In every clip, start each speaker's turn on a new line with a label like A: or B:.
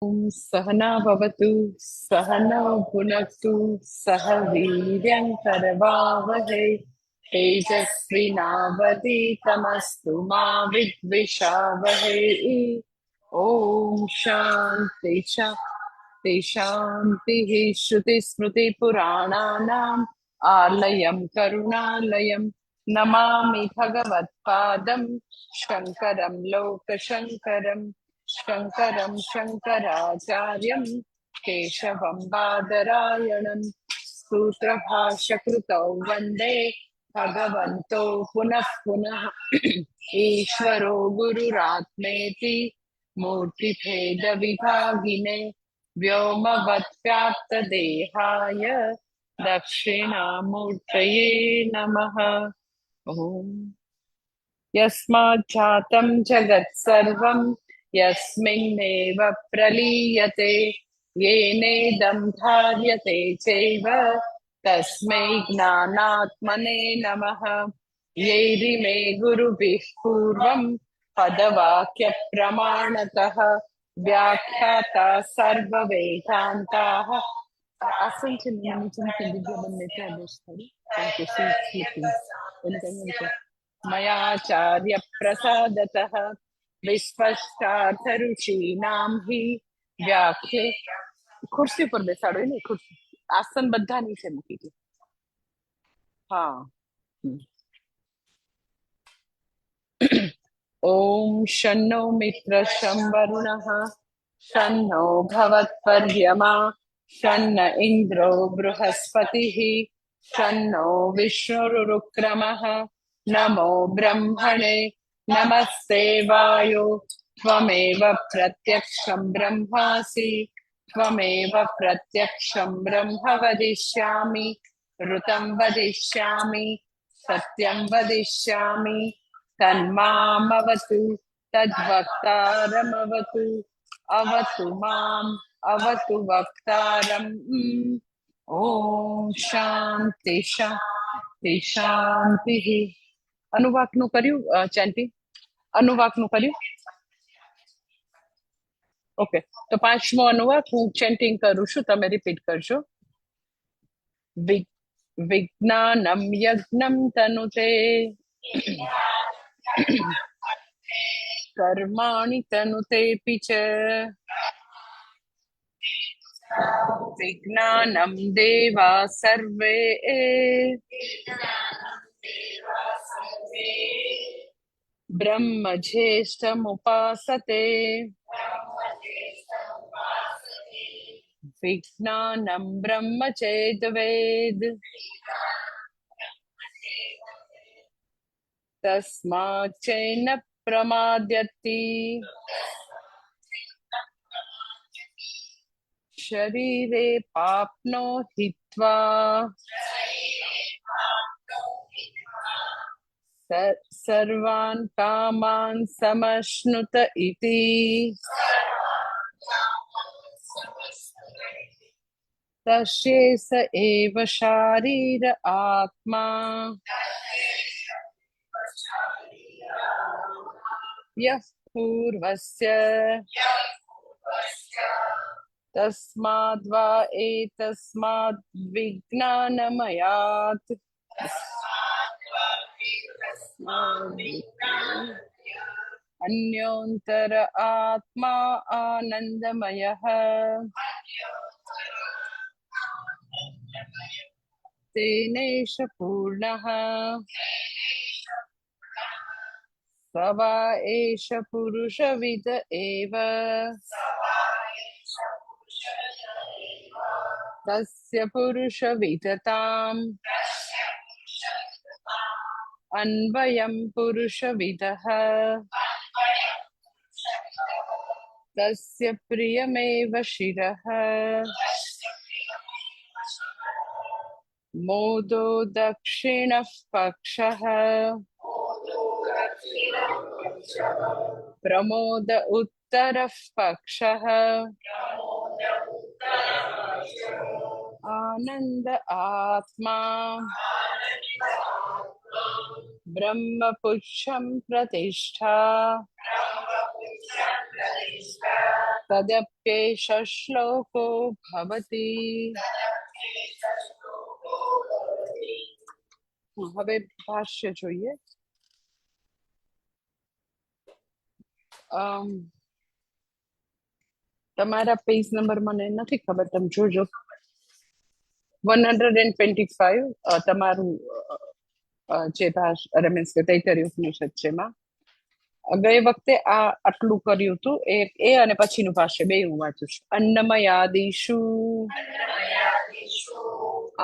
A: सहना भवतु सहनौ भुनक्तु सह वीर्यं करवावहै तेजस्विनावधीतमस्तु मा विद्विषावहै। ॐ शान्ति शान्ति शान्तिः। श्रुतिस्मृतिपुराणानाम् आलयं करुणालयं नमामि भगवत्पादं शङ्करं लोकशङ्करम्। शङ्करं शङ्कराचार्यं केशवं बादरायणं सूत्रभाष्यकृतौ वन्दे भगवन्तो पुनः पुनः। ईश्वरो गुरुरात्मेति मूर्तिभेदविभागिने व्योमवद्व्याप्तदेहाय दक्षिणामूर्तये नमः। ॐ यस्माच्चातं जगत्सर्वं यस्मिन्नेव प्रलीयते येनेदं धार्यते चैव तस्मै ज्ञानात्मने नमः। यैरिमे गुरुभिः पूर्वं पदवाक्यप्रमाणतः व्याख्याता सर्ववेदान्ताः मयाचार्यप्रसादतः विस्पष्टार्थरुचीनां हि व्याख्ये खुर्सी पर બેસાડો ને ખુરશી આસન બધા નીચે મૂકી દો. હા. ઓમ શન્નો મિત્ર શં વરુણઃ शन्नो भवत्पर्यमा शन्न इन्द्रो बृहस्पतिः शन्नो विष्णुरुक्रमः नमो ब्रह्मणे नमस्ते वायो त्वमेव प्रत्यक्षं ब्रह्मासि त्वमेव प्रत्यक्षं ब्रह्म वदिष्यामि ऋतं वदिष्यामि सत्यं वदिष्यामि तन्मामवतु तद्वक्तारमवतु अवतु माम् अवतु वक्तारम्। ओम शांति शांति शांति। અનુવાકનું કર્યું ચેન્ટિંગ? અનુવાકનું કર્યું? ઓકે, તો પાંચમો અનુવાક હું ચેન્ટિંગ કરું છું, તમે રિપીટ કરજો. વિજ્ઞાનમ યજ્ઞમ તનુતે कर्माणि तनुतेऽपि च विज्ञानं देवा सर्वे ब्रह्म ज्येष्ठमुपासते विज्ञानं ब्रह्म चेद्वेद तस्माच्चैन प्रमाद्यति शरीरे पाप्नो हित्वा सर्वान् कामान् समश्नुत इति तस्य स एव शारीर आत्मा यः पूर्वस्य तस्माद्वा एतस्माद् विज्ञानमयात् अन्योन्तर आत्मा आनन्दमयः तेनेष पूर्णः स वा एष पुरुषविद एव तस्य पुरुषविदताम् अन्वयं पुरुषविदः तस्य प्रियमेव शिरः मोदो दक्षिणः पक्षः प्रमोद उत्तरः पक्षः आनंद आत्मा ब्रह्मपुच्छं प्रतिष्ठा તદપ્યેષ શ્લોકો ભવતિ. હવે ભાષ્ય જોઈએ. તમારા પેજ નંબર મને નથી ખબર, તમે જોજો. 125 તમારું જે મીન્સ કે તૈતરીય ઉપનિષદ છે એમાં ગઈ વખતે આ આટલું કર્યું હતું. એ અને પછીનું ભાષ્ય બે હું વાંચું છું. અન્નમયાદિષુ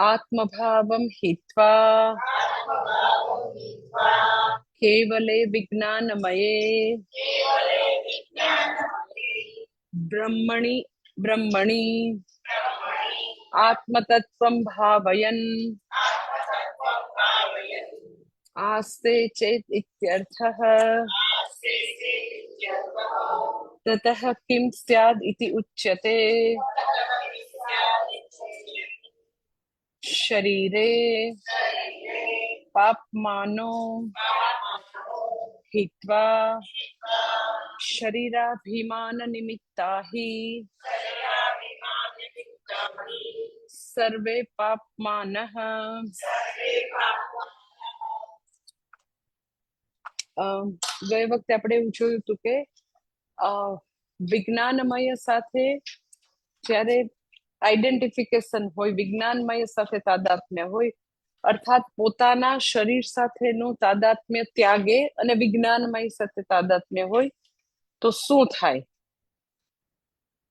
A: આત્મભાવમ હિત્વા કેવલે વિજ્ઞાનમયે બ્રહ્મણિ બ્રહ્મણિ આત્મતત્વં ભાવયન આસ્તે ચેત ઇત્યર્થઃ. તતઃ કિમ સ્યાદ ઇતિ ઉચ્યતે. શરીરે પાપમાનો हित्वा शरीराभिमान निमित्ता हि सर्वे पापमानः. ગઈ વખતે આપણે એવું જોયું હતું કે વિજ્ઞાનમય સાથે જ્યારે આઈડેન્ટિફિકેશન હોય, વિજ્ઞાનમય સાથે તાદાત્મ્ય હોય, અર્થાત પોતાના શરીર સાથેનું તાદાત્મ્ય ત્યાગે અને વિજ્ઞાનમય સાથે તાદાત્મ્ય હોય તો શું થાય?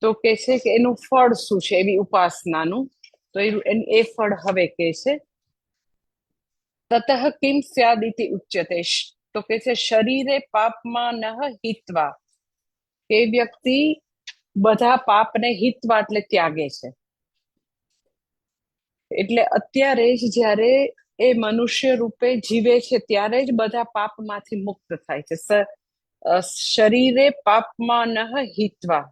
A: તો કે છે કે એનું ફળ શું છે, એવી ઉપાસનાનું. તો એ ફળ હવે કે છે તતઃ કિમ સ્યાદિતિ ઉચ્યતે. તો કે છે શરીરે પાપમાં નહ હિત્વા, એ વ્યક્તિ બધા પાપને હિત્વા એટલે ત્યાગે છે. એટલે અત્યારે જ જ્યારે એ મનુષ્ય રૂપે જીવે છે ત્યારે જ બધા પાપમાંથી મુક્ત થાય છે. શરીરે પાપમાં નહ હિત્વા,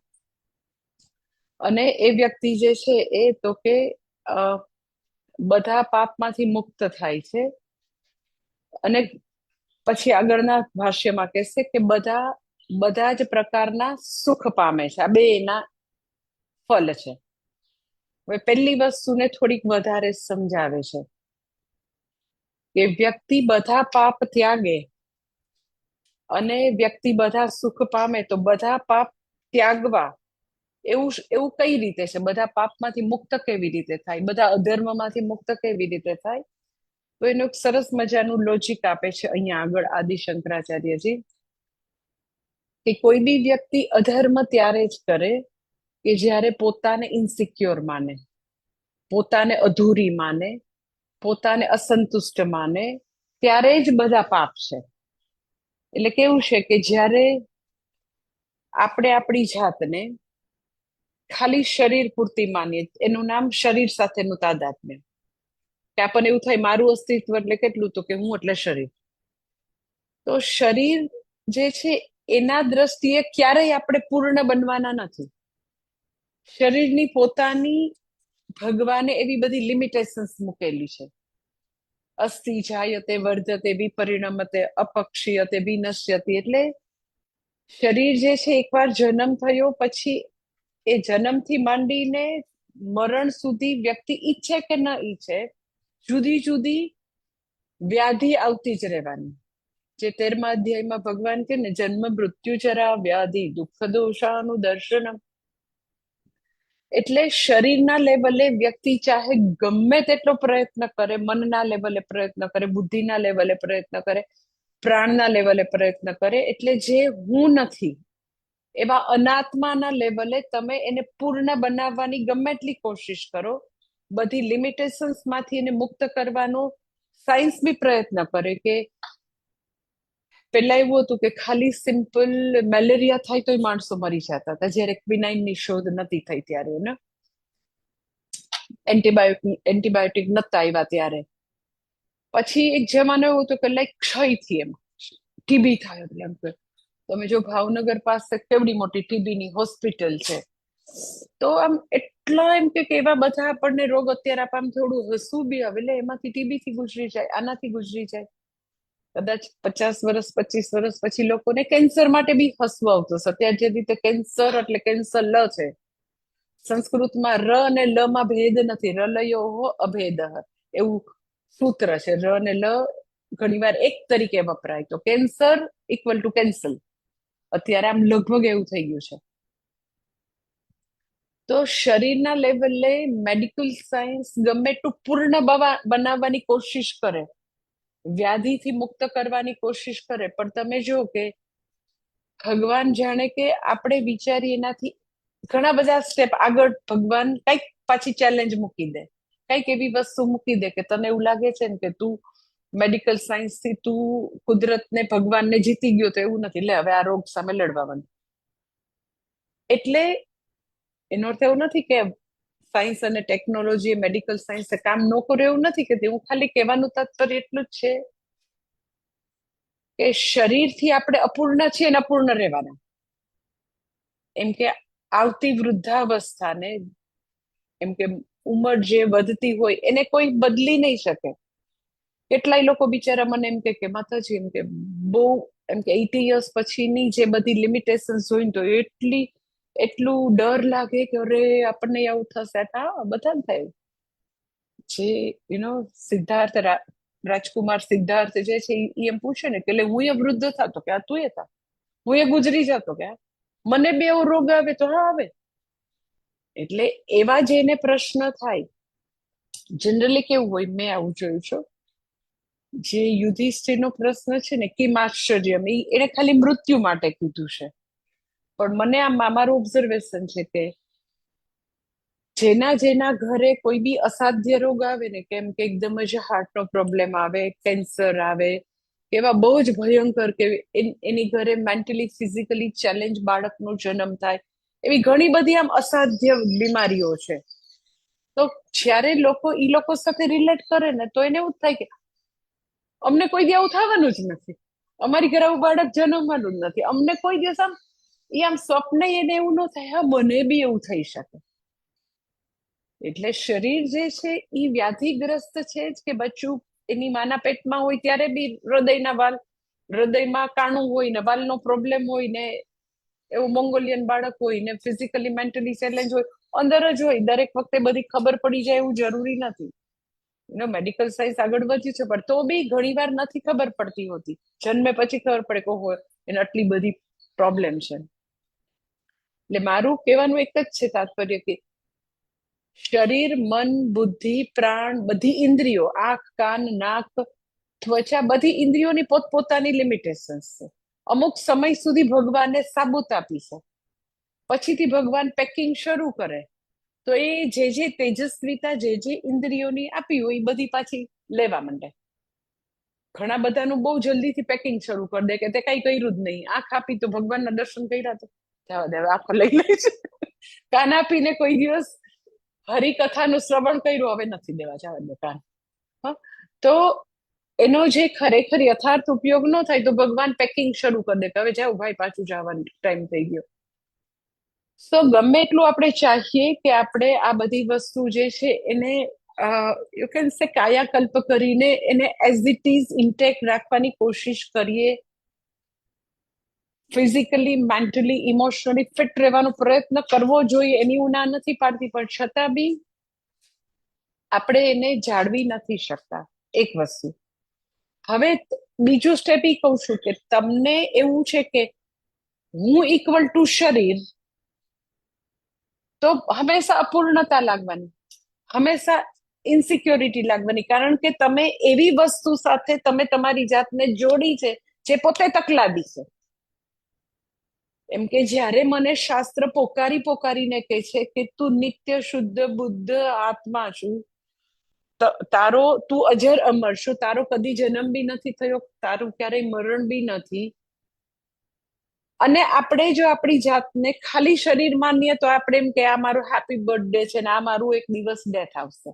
A: અને એ વ્યક્તિ જે છે એ તો કે બધા પાપમાંથી મુક્ત થાય છે. અને પછી આગળના ભાષ્યમાં કહેશે કે બધા જ પ્રકારના સુખ પામે છે. આ બે એના ફલ છે. હવે પહેલી વસ્તુને થોડીક વધારે સમજાવે છે કે વ્યક્તિ બધા પાપ ત્યાગે અને વ્યક્તિ બધા સુખ પામે, તો બધા પાપ ત્યાગવા એવું કઈ રીતે છે? બધા પાપમાંથી મુક્ત કેવી રીતે થાય? બધા અધર્મમાંથી મુક્ત કેવી રીતે થાય? તો એનું એક સરસ મજાનું લોજિક આપે છે અહીંયા આગળ આદિ શંકરાચાર્યજી, કે કોઈ બી વ્યક્તિ અધર્મ ત્યારે જ કરે કે જ્યારે પોતાને ઇન્સિક્યોર માને, પોતાને અધૂરી માને, પોતાને અસંતુષ્ટ માને, ત્યારે જ બધા પાપ છે. એટલે કેવું છે કે જ્યારે આપણે આપણી જાતને ખાલી શરીર પૂરતી માનીએ, એનું નામ શરીર સાથેનું તાદાત્મ્ય, કે આપણને એવું થાય મારું અસ્તિત્વ એટલે કેટલું? તો કે હું એટલે શરીર. તો શરીર જે છે એના દ્રષ્ટિએ ક્યારેય આપણે પૂર્ણ બનવાના નથી. શરીરની પોતાની ભગવાને એવી બધી લિમિટેશન્સ મૂકેલી છે. અસ્થિ જાયતે વર્ધતે વિપરિણમતે અપક્ષીયતે વિનશ્યતિ. એટલે શરીર જે છે એકવાર જન્મ થયો પછી એ જન્મથી માંડીને મરણ સુધી વ્યક્તિ ઈચ્છે કે ન ઈચ્છે, જુદી જુદી વ્યાધિ આવતી જ રહેવાની. જે 13મા અધ્યાયમાં ભગવાન કે ને જન્મ મૃત્યુ જરા વ્યાધિ દુઃખ દોષાનું દર્શનમ. એટલે શરીરના લેવલે વ્યક્તિ ચાહે ગમે તેટલો પ્રયત્ન કરે, મનના લેવલે પ્રયત્ન કરે, બુદ્ધિના લેવલે પ્રયત્ન કરે, પ્રાણના લેવલે પ્રયત્ન કરે, એટલે જે હું નથી એવા અનાત્માના લેવલે તમે એને પૂર્ણ બનાવવાની ગમે એટલી કોશિશ કરો, બધી લિમિટેશન્સ માંથી એને મુક્ત કરવાનો સાયન્સ બી પ્રયત્ન કરે. કે પેલા એવું હતું કે ખાલી સિમ્પલ મેલેરિયા થાય તોય માણસો મરી જતા હતા, જ્યારે ક્વિનાઇનની શોધ નથી થઈ ત્યારે, ને એન્ટીબાયોટિક નતા આવ્યા ત્યારે. પછી એક જમાનો એવો હતો કે લાઈક ક્ષયથી એમ ટીબી થાય એટલે એમ કે તમે જો ભાવનગર પાસે કેવડી મોટી ટીબીની હોસ્પિટલ છે, તો આમ એટલા એમ કે એવા બધા આપણને રોગ અત્યારે આમ થોડું હસવું બી આવે, એટલે એમાંથી ટીબી થી ગુજરી જાય, આનાથી ગુજરી જાય. કદાચ 50 વર્ષ 25 વર્ષ પછી લોકોને કેન્સર માટે બી હસવું આવતું હશે. અત્યારે જે રીતે કેન્સર એટલે કેન્સર લ છે, સંસ્કૃતમાં ર અને લ માં ભેદ નથી, રલયો અભેદ એવું સૂત્ર છે. ર અને લ ઘણીવાર એક તરીકે વપરાય, તો કેન્સર ઇક્વલ ટુ કેન્સલ. અત્યારે આમ લગભગ એવું થઈ ગયું છે. તો શરીરના લેવલે મેડિકલ સાયન્સ ગમે એટલું પૂર્ણ બનાવવાની કોશિશ કરે, વ્યાધિથી મુક્ત કરવાની કોશિશ કરે, પણ તમે જો કે ભગવાન જાણે કે આપણે વિચારીએ એનાથી ઘણા બધા સ્ટેપ આગળ ભગવાન કઈક પાછી ચેલેન્જ મૂકી દે, કઈક એવી વસ્તુ મૂકી દે કે તને એવું લાગે છે ને કે તું મેડિકલ સાયન્સ થી તું કુદરતને ભગવાનને જીતી ગયો, તો એવું નથી. લે હવે આ રોગ સામે લડવાનું. એટલે એનો અર્થ એવો નથી કે સાયન્સ અને ટેકનોલોજી, મેડિકલ સાયન્સ કામ ન કરે, એવું નથી કે હું ખાલી કહેવાનું તાત્પર્ય એટલું જ છે કે શરીરથી આપણે અપૂર્ણ છીએ અને અપૂર્ણ રહેવાના. એમ કે આવતી વૃદ્ધાવસ્થાને, એમ કે ઉંમર જે વધતી હોય એને કોઈ બદલી નહીં શકે. કેટલાય લોકો બિચારા મને એમ કે માતાજી એમ કે બહુ એમ કે 80 years પછીની જે બધી લિમિટેશન જોઈને તો એટલું ડર લાગે કે અરે આપણને આવું થશે. હા, બધાને થાય. જે સિદ્ધાર્થ રાજકુમાર સિદ્ધાર્થ જે છે એ એમ પૂછે ને કે હું એ વૃદ્ધ થતો કે તું એ થા, હું એ ગુજરી જતો કે મને બે એવો રોગ આવે તો હા આવે. એટલે એવા જેને પ્રશ્ન થાય, જનરલી કેવું હોય, મેં આવું જોયું છે, જે યુધિષ્ઠિરનો પ્રશ્ન છે ને કિમ આશ્ચર્યમ, એને ખાલી મૃત્યુ માટે કીધું છે. પણ મને આ મારું ઓબ્ઝર્વેશન છે કે જેના જેના ઘરે કોઈ બી અસાધ્ય રોગ આવે ને, કેમ કે એકદમ જ હાર્ટનો પ્રોબ્લેમ આવે, કેન્સર આવે, એવા બહુ જ ભયંકર કે એની ઘરે મેન્ટલી ફિઝિકલી ચેલેન્જ બાળકનો જન્મ થાય, એવી ઘણી બધી આમ અસાધ્ય બીમારીઓ છે. તો જ્યારે લોકો સાથે રિલેટ કરે ને તો એને એવું થાય કે અમને કોઈ દી આવું થવાનું જ નથી, અમારી ઘરે આવું બાળક જન્મવાનું જ નથી, અમને કોઈ દિવસ આમ સ્વપ્ન એને એવું ન થાય હા મને બી એવું થઈ શકે. એટલે શરીર જે છે એ વ્યાધિગ્રસ્ત છે જ કે બચ્ચું એની માના પેટમાં હોય ત્યારે બી હૃદયમાં કાણું હોય ને વાલનો પ્રોબ્લેમ હોય ને એવું મોંગોલિયન બાળક હોય ને ફિઝિકલી મેન્ટલી ચેલેન્જ હોય, અંદર જ હોય. દરેક વખતે બધી ખબર પડી જાય એવું જરૂરી નથી. મેડિકલ સાયન્સ આગળ વધ્યું છે પણ તો બી ઘણી વાર નથી ખબર પડતી હોતી. જન્મે પછી ખબર પડે કે હોય એને આટલી બધી પ્રોબ્લેમ છે. એટલે મારું કહેવાનું એક જ છે તાત્પર્ય કે શરીર, મન, બુદ્ધિ, પ્રાણ, બધી ઇન્દ્રિયો, આંખ, કાન, નાક, ત્વચા, બધી ઇન્દ્રિયોની પોતપોતાની લિમિટેશન છે. અમુક સમય સુધી ભગવાને સાબુત આપી છે, પછીથી ભગવાન પેકિંગ શરૂ કરે તો એ જે તેજસ્વીતા જે ઇન્દ્રિયોની આપી હોય એ બધી પાછી લેવા માંડે. ઘણા બધાનું બહુ જલ્દીથી પેકિંગ શરૂ કરી દે કે તે કઈ કર્યું જ નહીં. આંખ આપી તો ભગવાનના દર્શન કર્યા તો જવા દે, આંખો લઈ લે છે. કાન આપીને કોઈ દિવસ હરિકથાનું શ્રવણ કર્યું, હવે નથી દેવા, જવા દે કાન. તો એનો જે ખરેખર યથાર્થ ઉપયોગ ન થાય તો ભગવાન પેકિંગ શરૂ કરી દે કે હવે જાઓ ભાઈ, પાછું જવાનું ટાઈમ થઈ ગયો. તો ગમે એટલું આપણે ચાહીએ કે આપણે આ બધી વસ્તુ જે છે એને યુ કેન સે કાયાકલ્પ કરીને એને એઝ ઇટ ઇઝ ઇન્ટેક રાખવાની કોશિશ કરીએ, ફિઝિકલી, મેન્ટલી, ઇમોશનલી ફિટ રહેવાનો પ્રયત્ન કરવો જોઈએ, એની હું ના નથી પાડતી, પણ છતાં બી આપણે એને જાળવી નથી શકતા. એક વસ્તુ. હવે બીજું સ્ટેપ એ કહું છું કે તમને એવું છે કે હું ઇક્વલ ટુ શરીર, તો હંમેશા અપૂર્ણતા લાગવાની, હંમેશા ઇન્સિક્યોરિટી લાગવાની, કારણ કે તમે એવી વસ્તુ સાથે તમે તમારી જાતને જોડી છે જે પોતે તકલાદી છે. એમ કે જ્યારે મને શાસ્ત્ર પોકારીને કહે છે કે તું નિત્ય શુદ્ધ બુદ્ધ આત્મા છું, તું અજર અમર છો, તારો કદી જન્મ બી નથી થયો, તારું ક્યારેય મરણ બી નથી. અને આપણે જો આપણી જાતને ખાલી શરીર માનીએ તો આપણે એમ કે આ મારું હેપી બર્થડે છે ને આ મારું એક દિવસ ડેથ આવશે.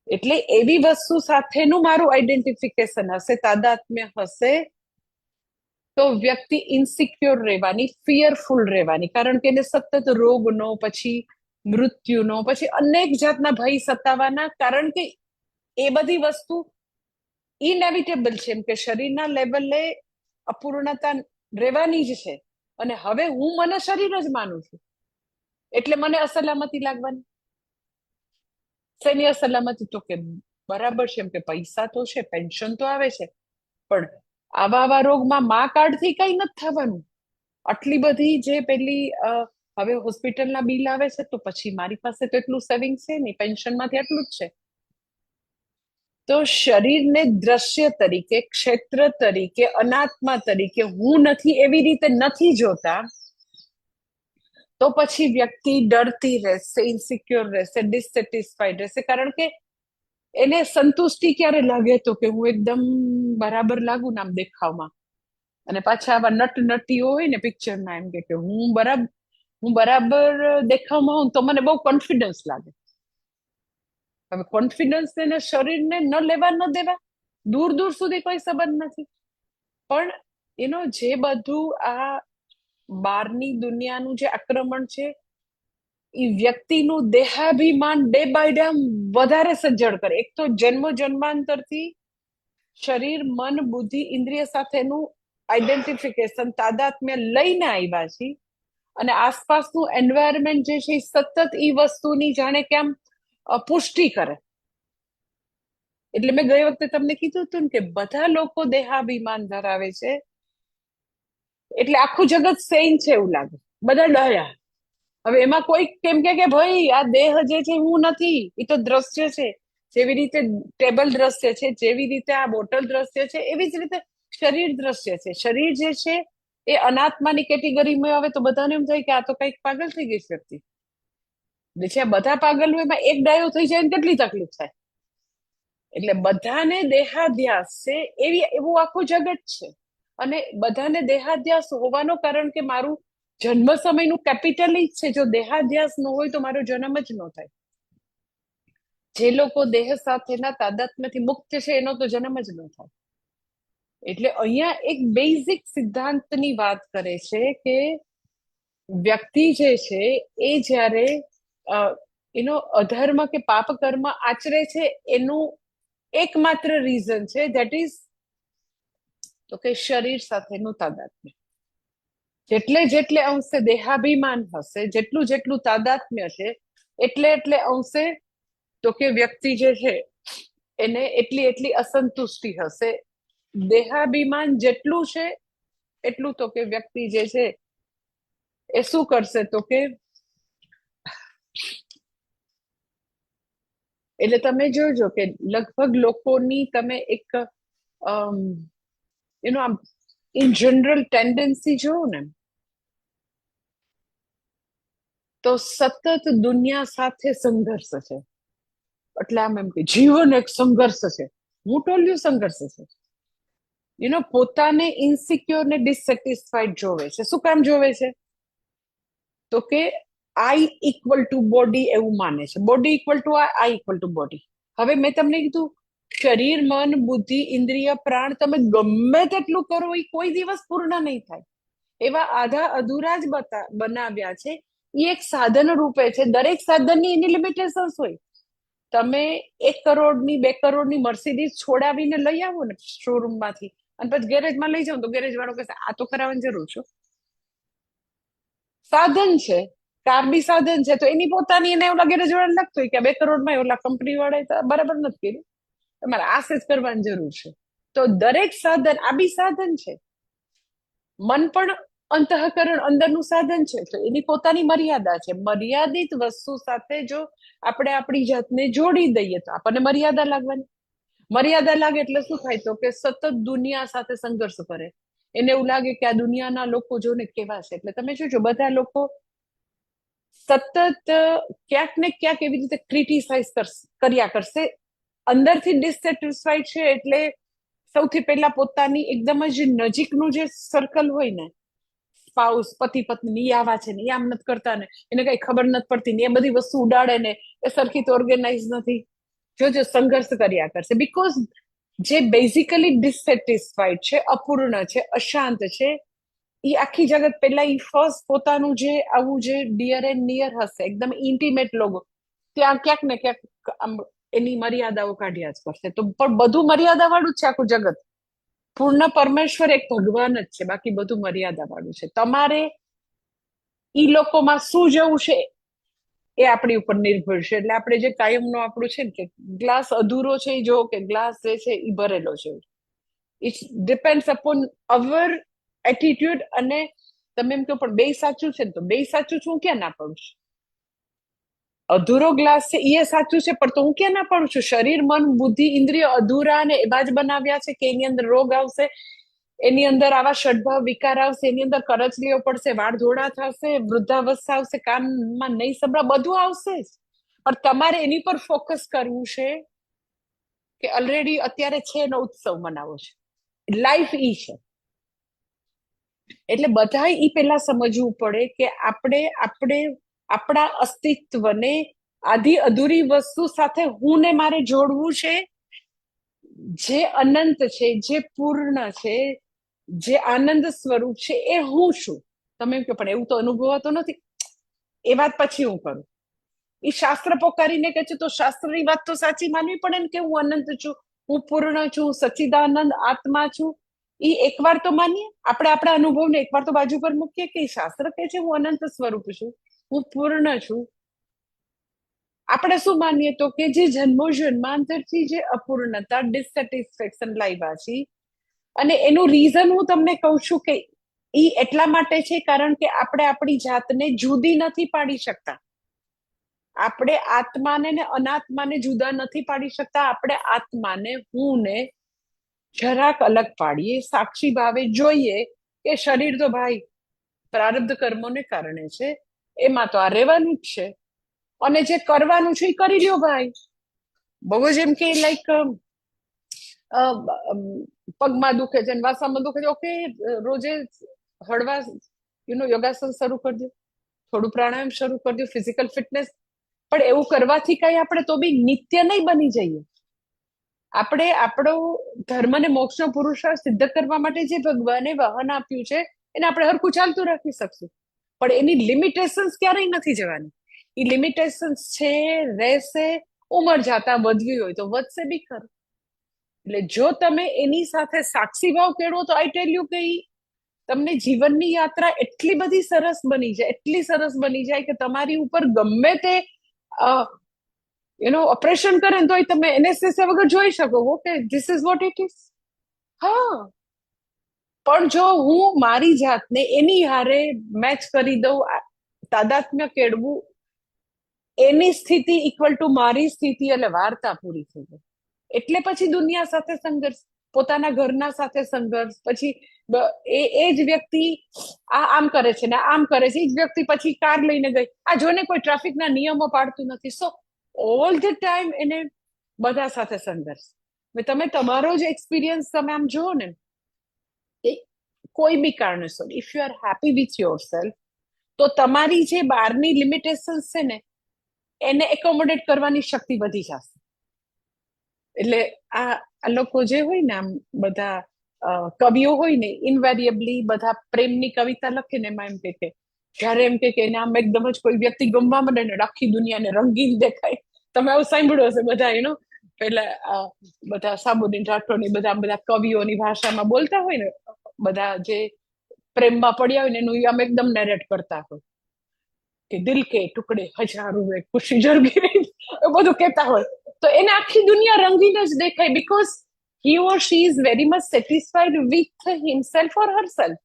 A: એટલે એવી વસ્તુ સાથેનું મારું આઈડેન્ટિફિકેશન હશે, તાદાત્મ્ય હશે, તો વ્યક્તિ ઇન્સિક્યોર રહેવાની, ફિયરફુલ રહેવાની, કારણ કે એને સતત રોગનો, પછી મૃત્યુનો, પછી અનેક જાતના ભય સતાવાના, કારણ કે એ બધી વસ્તુ ઇનએવિટેબલ છે, એમ કે શરીરના લેવલે અપૂર્ણતા રહેવાની જ છે. અને હવે હું મને શરીર જ માનું છું, એટલે મને અસલામતી લાગવાની. શેની અસલામતી? તો કે બરાબર છે, એમ કે પૈસા તો છે, પેન્શન તો આવે છે, પણ આવા રોગમાં કાર્ડ થી કઈ નથી થવાનું. આટલી બધી જે પેલી હવે હોસ્પિટલના બિલ આવે છે, તો પછી મારી પાસે તો એટલું સેવિંગ છે નહીં, પેન્શનમાંથી એટલું જ છે. તો શરીરને દ્રશ્ય તરીકે, ક્ષેત્ર તરીકે, અનાત્મા તરીકે હું નથી એવી રીતે નથી જોતા, તો પછી વ્યક્તિ ડરતી રહેશે, ઇન્સિક્યોર રહેશે, ડિસસેટિસ્ફાઈડ રહેશે. કારણ કે એને સંતુષ્ટિ ક્યારે લાગે? તો કે હું એકદમ બરાબર લાગુ ને આમ દેખાવમાં. અને પાછા આવા નટીઓ હોય ને પિક્ચરના, એમ કે હું બરાબર દેખાવમાં હોઉં તો મને બહુ કોન્ફિડન્સ લાગે. હવે કોન્ફિડન્સ ને શરીરને ન લેવા ન દેવા, દૂર દૂર સુધી કોઈ સંબંધ નથી. પણ જે બધું આ બહારની દુનિયાનું જે આક્રમણ છે, એ વ્યક્તિનું દેહાભિમાન ડે બાય ડે વધારે સજ્જડ કરે. એક તો જન્મ જન્માંતરથી શરીર, મન, બુદ્ધિ, ઇન્દ્રિય સાથેનું આઈડેન્ટિફિકેશન, તાદાત્મ્ય લઈને આવ્યા છીએ, અને આસપાસનું એન્વાયરમેન્ટ જે છે સતત એ વસ્તુની જાણે કે આમ પુષ્ટિ કરે. એટલે મેં ગઈ વખતે તમને કીધું હતું ને કે બધા લોકો દેહાભિમાન ધરાવે છે, એટલે આખું જગત સેન છે એવું લાગે, બધા ડર્યા. હવે એમાં કોઈ કેમ કે ભાઈ આ દેહ જે છે હું નથી, એ તો દ્રશ્ય છે. જેવી રીતે ટેબલ દ્રશ્ય છે, જેવી રીતે આ બોટલ દ્રશ્ય છે, એવી જ રીતે શરીર દ્રશ્ય છે. શરીર જે છે એ અનાત્માની કેટેગરીમાં આવે તો બધાને એમ થાય કે આ તો કઈક પાગલ થઈ ગઈ છે વ્યક્તિ. જે બધા પાગલ હોય એમાં એક ડાયો થઈ જાય ને કેટલી તકલીફ થાય. એટલે બધાને દેહાધ્યાસ છે, એવું આખું જગત છે. અને બધાને દેહાધ્યાસ હોવાનો કારણ કે મારું જન્મ સમયનું કેપિટલ જ છે. જો દેહાધ્યાસ ન હોય તો મારો જન્મ જ ન થાય. જે લોકો દેહ સાથેના તાદાત્મ્યથી મુક્ત છે એનો તો જન્મ જ ન થાય. એટલે અહીંયા એક બેઝિક સિદ્ધાંતની વાત કરે છે કે વ્યક્તિ જે છે એ જ્યારે એનો અધર્મ કે પાપ કર્મ આચરે છે, એનું એકમાત્ર રીઝન છે ધેટ ઇઝ તો કે શરીર સાથેનું તાદાત્મ્ય. જેટલે અંશે દેહાભિમાન હશે, જેટલું તાદાત્મ્ય છે, એટલે અંશે તો કે વ્યક્તિ જે છે એને એટલી અસંતુષ્ટિ હશે. દેહાભિમાન જેટલું છે એટલું તો કે વ્યક્તિ જે છે એ શું કરશે? તો કે એટલે તમે જોજો કે લગભગ લોકોની તમે એક આમ ઇન જનરલ ટેન્ડન્સી જોવો ને તો સતત દુનિયા સાથે સંઘર્ષ છે. એટલે આમ એમ કે જીવન એક સંઘર્ષ છે. હું ટોલ્યું સંઘર્ષ છે. પોતાને ઇન્સિક્યોર ને ડિસસેટિસ્ફાઈડ જોવે છે. શું કામ જોવે છે? તો કે આઈ ઇક્વલ ટુ બોડી એવું માને છે. Body equal to I equal to body. હવે મેં તમને કીધું શરીર, મન, બુદ્ધિ, ઇન્દ્રિય, પ્રાણ તમે ગમે તેટલું કરો એ કોઈ દિવસ પૂર્ણ નહીં થાય. એવા આધા અધૂરા જ બનાવ્યા છે. એ એક સાધન રૂપે છે. દરેક સાધનની એની લિમિટેશન્સ હોય. તમે 1 કરોડની 2 કરોડની મર્સિડીઝ છોડાવીને લઈ આવો ને શોરૂમમાંથી, અને પછી ગેરેજમાં લઈ જાઓ તો ગેરેજ વાળો કહેશે આ તો કરાવવાની જરૂર છે. સાધન છે, કાર બી સાધન છે, તો એની પોતાની એને ઓલા ગેરેજ વાળા લાગતું હોય કે 2 કરોડમાં ઓલા કંપની વાળા બરાબર નથી કર્યું, તમારે આશે જ કરવાની જરૂર છે. તો દરેક સાધન, આ બી સાધન છે. મન પણ અંતઃકરણ અંદરનું સાધન છે, તો એની પોતાની મર્યાદા છે. મર્યાદિત વસ્તુ સાથે જો આપણે આપણી જાતને જોડી દઈએ તો આપણને મર્યાદા લાગવાની. મર્યાદા લાગે એટલે શું થાય? તો કે સતત દુનિયા સાથે સંઘર્ષ કરે. એને એવું લાગે કે આ દુનિયાના લોકો જોને કેવા છે. એટલે તમે જોજો બધા લોકો સતત ક્યાંક ને ક્યાંક એવી રીતે ક્રિટિસાઇઝ કર્યા કરશે. અંદરથી ડિસસેટિસ્ફાઈડ છે એટલે સૌથી પહેલા પોતાની એકદમ જ નજીકનું જે સર્કલ હોય ને, સ્પાઉસ, પતિ પત્ની, આવા છે ને, એ આમ નથી કરતા ને, એને કઈ ખબર નથી પડતી ને, એ બધી વસ્તુ ઉડાડે ને, એ સરખી તો ઓર્ગેનાઇઝ નથી. જોજો સંઘર્ષ કર્યા કરશે. બીકોઝ જે બેઝિકલી ડિસસેટિસ્ફાઈડ છે, અપૂર્ણ છે, અશાંત છે, એ આખી જગત પહેલા એ ફર્સ્ટ પોતાનું જે આવું જે ડિયર એન્ડ નિયર હશે, એકદમ ઇન્ટિમેટ લોકો, ત્યાં ક્યાંક ને ક્યાંક આમ એની મર્યાદાઓ કાઢ્યા જ કરશે. તો પણ બધું મર્યાદા વાળું જ છે આખું જગત. પૂર્ણ પરમેશ્વર એક ભગવાન જ છે, બાકી બધું મર્યાદા વાળું છે. તમારે ઈ લોકોમાં શું જવું છે એ આપણી ઉપર નિર્ભર છે. એટલે આપણે જે કાયમનો આપણું છે ને કે ગ્લાસ અધૂરો છે એ જો કે ગ્લાસ જે છે એ ભરેલો છે. It depends upon our attitude. અને તમે એમ કહો પણ બે સાચું છે ને, તો બે સાચું છું હું ક્યાં ના પડું છું? અધૂરો ગ્લાસ છે એ સાચું છે, પણ તો હું ક્યાં ના પડું છું? શરીર, મન, બુદ્ધિ, ઇન્દ્રિય અધૂરા અને એવા જ બનાવ્યા છે કે એની અંદર રોગ આવશે, એની અંદર આવા ષડભાવ વિકાર આવશે, એની અંદર કરચલીઓ પડશે, વાળ ધોળા થશે, વૃદ્ધાવસ્થા આવશે, કામમાં નહીં સંભળા, બધું આવશે જ. પણ તમારે એની પર ફોકસ કરવું છે કે ઓલરેડી અત્યારે છે એનો ઉત્સવ મનાવો છે. લાઈફ ઈ છે. એટલે બધા ઈ પેલા સમજવું પડે કે આપણે આપણા અસ્તિત્વને આધી અધૂરી વસ્તુ સાથે હું ને મારે જોડવું છે, જે અનંત છે, જે પૂર્ણ છે, જે આનંદ સ્વરૂપ છે, એ હું છું. તમે એમ કહો પણ એવું તો અનુભવાતો નથી. એ વાત પછી હું કરું. એ શાસ્ત્ર પોકારીને કહે છે તો શાસ્ત્રની વાત તો સાચી માનવી પડે ને કે હું અનંત છું, હું પૂર્ણ છું, સચ્ચિદાનંદ આત્મા છું. એ એકવાર તો માનીએ, આપણે આપણા અનુભવને એકવાર તો બાજુ પર મૂકીએ કે શાસ્ત્ર કહે છે હું અનંત સ્વરૂપ છું, હું પૂર્ણ છું. આપણે શું માનીએ તો કે જે જન્મો જન્માંતરથી જે અપૂર્ણતા, ડિસસેટિસ્ફેક્શન લાવ્યા છે, અને એનું રીઝન હું તમને કહું છું કે એ એટલા માટે છે કારણ કે આપણે આપણી જાતને જુદી નથી પાડી શકતા. આપણે આત્માને ને અનાત્માને જુદા નથી પાડી શકતા. આપણે આત્માને હું ને જરાક અલગ પાડીએ, સાક્ષી ભાવે જોઈએ કે શરીર તો ભાઈ પ્રારબ્ધ કર્મોને કારણે છે, એમાં તો આ રહેવાનું જ છે, અને જે કરવાનું છે એ કરી લ્યો ભાઈ. બહુ જ એમ કે લાઈક પગમાં દુખે છે, વાસામાં દુખે છે, ઓકે રોજે હળવા યોગાસન શરૂ કરજો, થોડું પ્રાણાયામ શરૂ કરજો, ફિઝિકલ ફિટનેસ. પણ એવું કરવાથી કઈ આપણે તો બી નિત્ય નહીં બની જઈએ. આપણે આપણો ધર્મ ને મોક્ષનો પુરુષાર્થ સિદ્ધ કરવા માટે જે ભગવાને વાહન આપ્યું છે એને આપણે હરખું ચાલતું રાખી શકશું. પણ એની લિમિટેશન્સ ક્યારેય નથી જવાની. એ લિમિટેશન્સ છે, રહેશે. ઉંમર જાતા વધવી હોય તો વધશે બી ખરું. એટલે જો તમે એની સાથે સાક્ષી ભાવ કેળવો તો આઈ ટેલ યુ કે તમને જીવનની યાત્રા એટલી બધી સરસ બની જાય, એટલી સરસ બની જાય કે તમારી ઉપર ગમે તે ઓપરેશન કરે ને તોય તમે એનેસ્થેસિયા વગર જોઈ શકો okay this is what it is. હા, પણ જો હું મારી જાતને એની હારે મેચ કરી દઉં, તાદાત્મ્ય કેળવું, એની સ્થિતિ ઇક્વલ ટુ મારી સ્થિતિ, એટલે વાર્તા પૂરી થઈ ગઈ. એટલે પછી દુનિયા સાથે સંઘર્ષ, પોતાના ઘરના સાથે સંઘર્ષ. પછી એ જ વ્યક્તિ આમ કરે છે ને આમ કરે છે, એ જ વ્યક્તિ પછી કાર લઈને ગઈ, આ જોને કોઈ ટ્રાફિકના નિયમો પાડતું નથી. સો ઓલ ધ ટાઈમ એને બધા સાથે સંઘર્ષ. તમે તમારો જ એક્સપિરિયન્સ તમે આમ જુઓ ને, કોઈ બી કારણસર if you are happy with your self, તો તમારી જે બહારની લિમિટેશન્સ છે ને એને એકોમોડેટ કરવાની શક્તિ વધી જશે. એટલે આ લોકો જે હોય ને આમ બધા કવિઓ હોય ને, ઇનવેરિયેબલી બધા પ્રેમની કવિતા લખે ને એમાં એમ કે જયારે એમ કે એને આમ એકદમ જ કોઈ વ્યક્તિ ગમવા માંડે ને આખી દુનિયાને રંગીન દેખાય. તમે આવું સાંભળ્યું હશે બધા પેલા બધા સાબુદ્દીન રાઠોડ બધા કવિઓની ભાષામાં બોલતા હોય ને, બધા જે પ્રેમમાં પડ્યા હોય ને એનું આમ એકદમ નેરેટ કરતા હોય કે દિલ કે ટુકડે હજારો હે ખુશી જરગી રહી, એ બધું કહેતા હોય. તો એને આખી દુનિયા રંગીન જ દેખાય because he or she is very much satisfied with himself or herself.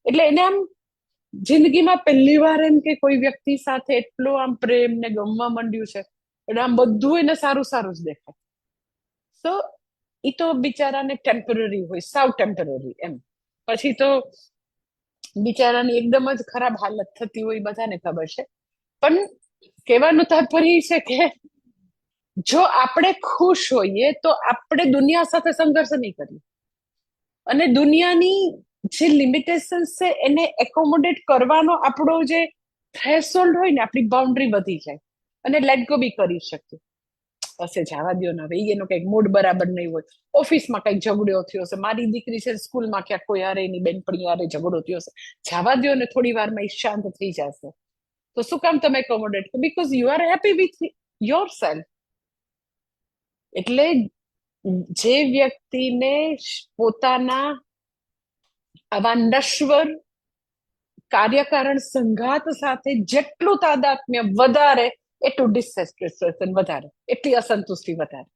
A: એટલે એને આમ જિંદગીમાં પહેલી વાર એમ કે કોઈ વ્યક્તિ સાથે એટલો આમ પ્રેમ ને ગમવા માંડ્યું છે, એટલે આમ બધું એને સારું સારું જ દેખાય. તો એ તો બિચારાને ટેમ્પરરી હોય, સાવ ટેમ્પરરી એમ. પછી તો બિચારાની એકદમ જ ખરાબ હાલત થતી હોય, બધાને ખબર છે. પણ કહેવાનું તાત્પર્ય છે કે જો આપણે ખુશ હોઈએ તો આપણે દુનિયા સાથે સંઘર્ષ નહીં કરીએ, અને દુનિયાની જે લિમિટેશન્સ છે એને એકોમોડેટ કરવાનો આપણો જે થ્રેશોલ્ડ હોય ને, આપણી બાઉન્ડ્રી વધી જાય અને લેટ ગો બી કરી શકીએ. હશે જવા દો ને, હવે એનો કંઈક મૂડ બરાબર નહીં હોય, ઓફિસમાં કંઈક ઝઘડો થયો હશે, મારી દીકરી છે સ્કૂલમાં ક્યાંક કોઈ હારે એની બેનપણી હારે ઝઘડો થયો હશે, જવા દો ને થોડી વારમાં એ શાંત થઈ જશે. તો શું કામ તમે accommodate? Because you are happy with your self. એટલે જે વ્યક્તિને પોતાના આવા નશ્વર કાર્યકારણ સંઘાત સાથે જેટલું તાદાત્મ્ય વધારે એટલું ડિસેટિસ્ફેક્શન વધારે, એટલી અસંતુષ્ટિ વધારે.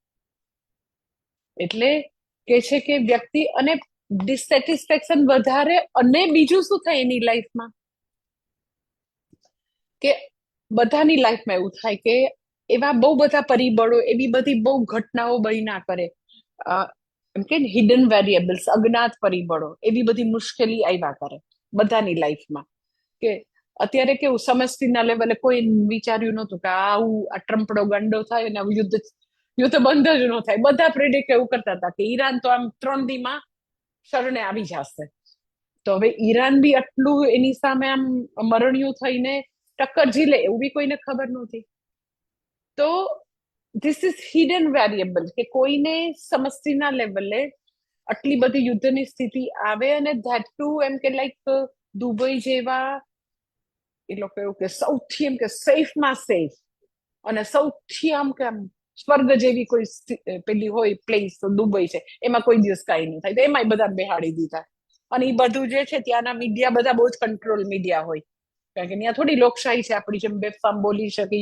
A: એટલે કે છે કે વ્યક્તિ અને ડિસેટિસ્ફેક્શન વધારે, અને બીજું શું થાય એની લાઈફમાં, કે બધાની લાઈફમાં એવું થાય કે એવા બહુ બધા પરિબળો, એવી બધી બહુ ઘટનાઓ બન્યા કરે, એમ કે હિડન વેરિયેબલ્સ, અજ્ઞાત પરિબળો, એવી બધી મુશ્કેલી આવ્યા કરે બધાની લાઈફમાં. કે અત્યારે કેવું સમષ્ટિના લેવલે કોઈ વિચાર્યું નહોતું કે આવું આ ટ્રમ્પડો ગાંડો થાય અને યુદ્ધ બંધ જ ન થાય. બધા પ્રેડિક્ટ એવું કરતા હતા કે ઈરાન તો આમ 3 દીમાં શરણે આવી જશે. તો હવે ઈરાન બી આટલું એની સામે આમ મરણિયું થઈને ટક્કર ઝીલે એવું બી કોઈને ખબર નહોતી. તો ધીસ ઇઝ હિડન વેરિયેબલ, કે કોઈને સમષ્ટિના લેવલે આટલી બધી યુદ્ધની સ્થિતિ આવે, અને ધેટ ટુ એમ કે લાઈક દુબઈ જેવા, એ લોકો એવું કે સૌથી એમ કે સેફમાં સેફ અને સૌથી આમ કે આમ સ્વર્ગ જેવી કોઈ પેલી હોય પ્લેસ તો દુબઈ છે, એમાં કોઈ દિવસ કાંઈ નહીં થાય, તો એમાંય બધા બેહાડી દીધા. અને એ બધું જે છે ત્યાંના મીડિયા બધા બહુ જ કંટ્રોલ મીડિયા હોય, કારણ કે ત્યાં થોડી લોકશાહી છે આપણી જેમ બેફામ બોલી શકે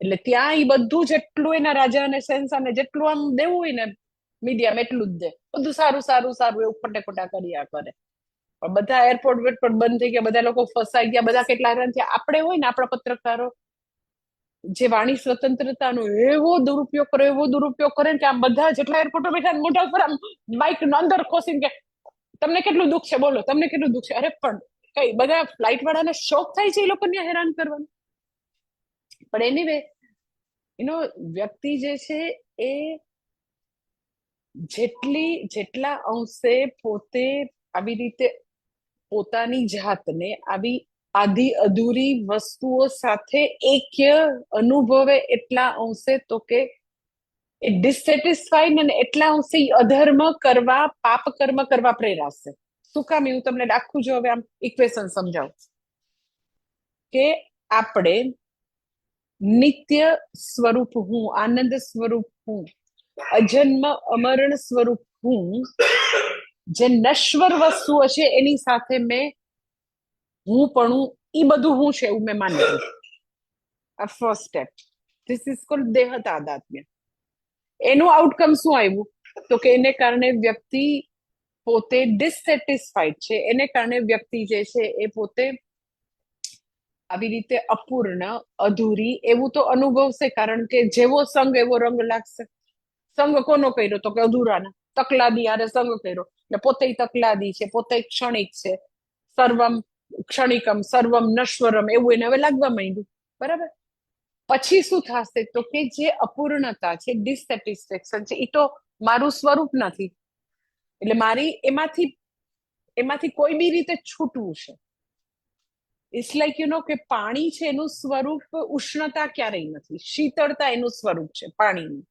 A: એટલે ત્યાં એ બધું જેટલું એના રાજા અને શહેનશાહને જેટલું આમ દેવું હોય ને મીડિયામાં એટલું જ દે, બધું સારું સારું સારું એવું ખોટે ખોટા કર્યા કરે. પણ બધા એરપોર્ટ વેરપોર્ટ બંધ થઈ ગયા, બધા લોકો ફસાઈ ગયા, બધા કેટલા હેરાન થયા. આપણે હોય ને આપણા પત્રકારો જે વાણી સ્વતંત્રતાનો એવો દુરુપયોગ કરે કે આમ બધા જેટલા એરપોર્ટો બેઠા મોઢા ઉપર આમ માઇક અંદર ખોસીને કે તમને કેટલું દુઃખ છે, બોલો તમને કેટલું દુઃખ છે. અરે પણ કઈ બધા ફ્લાઇટ વાળાને શોખ થાય છે એ લોકોને હેરાન કરવાનું. પણ એનીવે વ્યક્તિ જે છે એ જેટલા અંશે પોતે આવી રીતે પોતાની જાતને આવી આધી અધૂરી વસ્તુઓ સાથે એક્ય અનુભવે, એટલા અંશે તો કે એ ડિસેટિસ્ફાઈડ, અને એટલા અંશે અધર્મ કરવા, પાપ કર્મ કરવા પ્રેરાશે. શું કામ? હું તમને આખું જો હવે આમ ઇક્વેશન સમજાવું કે આપણે નિત્ય સ્વરૂપ હું, આનંદ સ્વરૂપ હું, અજન્મ અમરણ સ્વરૂપ હું, જે નશ્વર વસ્તુઓ છે એની સાથે મેં હું પણ એ બધું હું છે એવું મેં માની લીધું. આ first step. This is called દેહ તાદાત્મ્ય. એનું આઉટકમ શું આવ્યું? તો કે એને કારણે વ્યક્તિ પોતે ડિસસેટિસ્ફાઈડ છે, એને કારણે વ્યક્તિ જે છે એ પોતે આવી રીતે અપૂર્ણ, અધૂરી એવું તો અનુભવશે, કારણ કે જેવો સંગ એવો રંગ લાગશે. સંગ કોનો કર્યો? તો કે અધૂરાના. તકલાદી આરે સંગ કર્યો, ને પોતે તકલાદી છે, પોતે ક્ષણિક છે. સર્વમ ક્ષણિકમ સર્વમ નશ્વરમ એવું એને હવે લાગવા માંડ્યું. બરાબર. પછી શું થશે? તો કે જે અપૂર્ણતા છે, ડિસસેટિસ્ફેક્શન છે, એ તો મારું સ્વરૂપ નથી. એટલે મારી એમાંથી કોઈ બી રીતે છૂટવું છે. ઇટ્સ લાઈક કે પાણી છે એનું સ્વરૂપ ઉષ્ણતા ક્યારેય નથી, શીતળતા એનું સ્વરૂપ છે પાણીનું.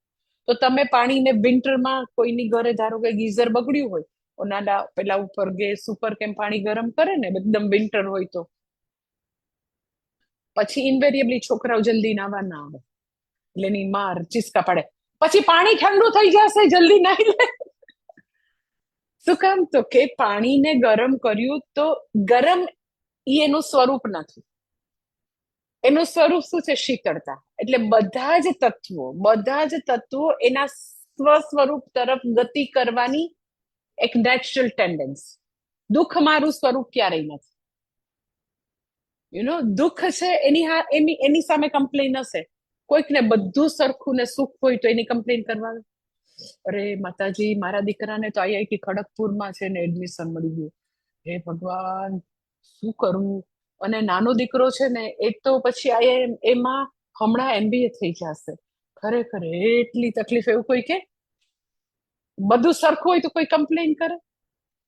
A: તો તમે પાણીને વિન્ટરમાં કોઈની ઘરે ધારો કે ગીઝર બગડ્યું હોય, નાના પેલા ઉપર ગેસ ઉપર કેમ પાણી ગરમ કરે ને, એકદમ વિન્ટર હોય તો પછી ઇન્વેરિયેબલી છોકરાઓ જલ્દી નાવા ના આવે, એટલે એની માર ચીસકા પાડે, પછી પાણી ઠંડુ થઈ જશે જલ્દી નાઈ લે. શું કામ? તો કે પાણીને ગરમ કર્યું તો ગરમ એનું સ્વરૂપ નથી. એનું સ્વરૂપ શું છે? શીતળતા. એટલે બધા જ તત્વો એના સ્વસ્વરૂપ તરફ ગતિ કરવાની એક નેચરલ ટેન્ડન્સી. દુઃખ મારું સ્વરૂપ ક્યારેય નથી. દુઃખ છે એની સામે કમ્પ્લેન હશે. કોઈકને બધું સરખું ને સુખ હોય તો એની કમ્પ્લેન કરવા, અરે માતાજી મારા દીકરાને તો આઈઆઈટી ખડગપુરમાં છે ને એડમિશન મળી ગયું, હે ભગવાન શું કરવું. અને નાનો દીકરો છે ને એ તો પછી એમાં હમણાં એમબીએ થઈ જશે. ખરેખર એટલી તકલીફ. એવું કોઈ કે બધું સરખું હોય તો કોઈ કમ્પ્લેન કરે?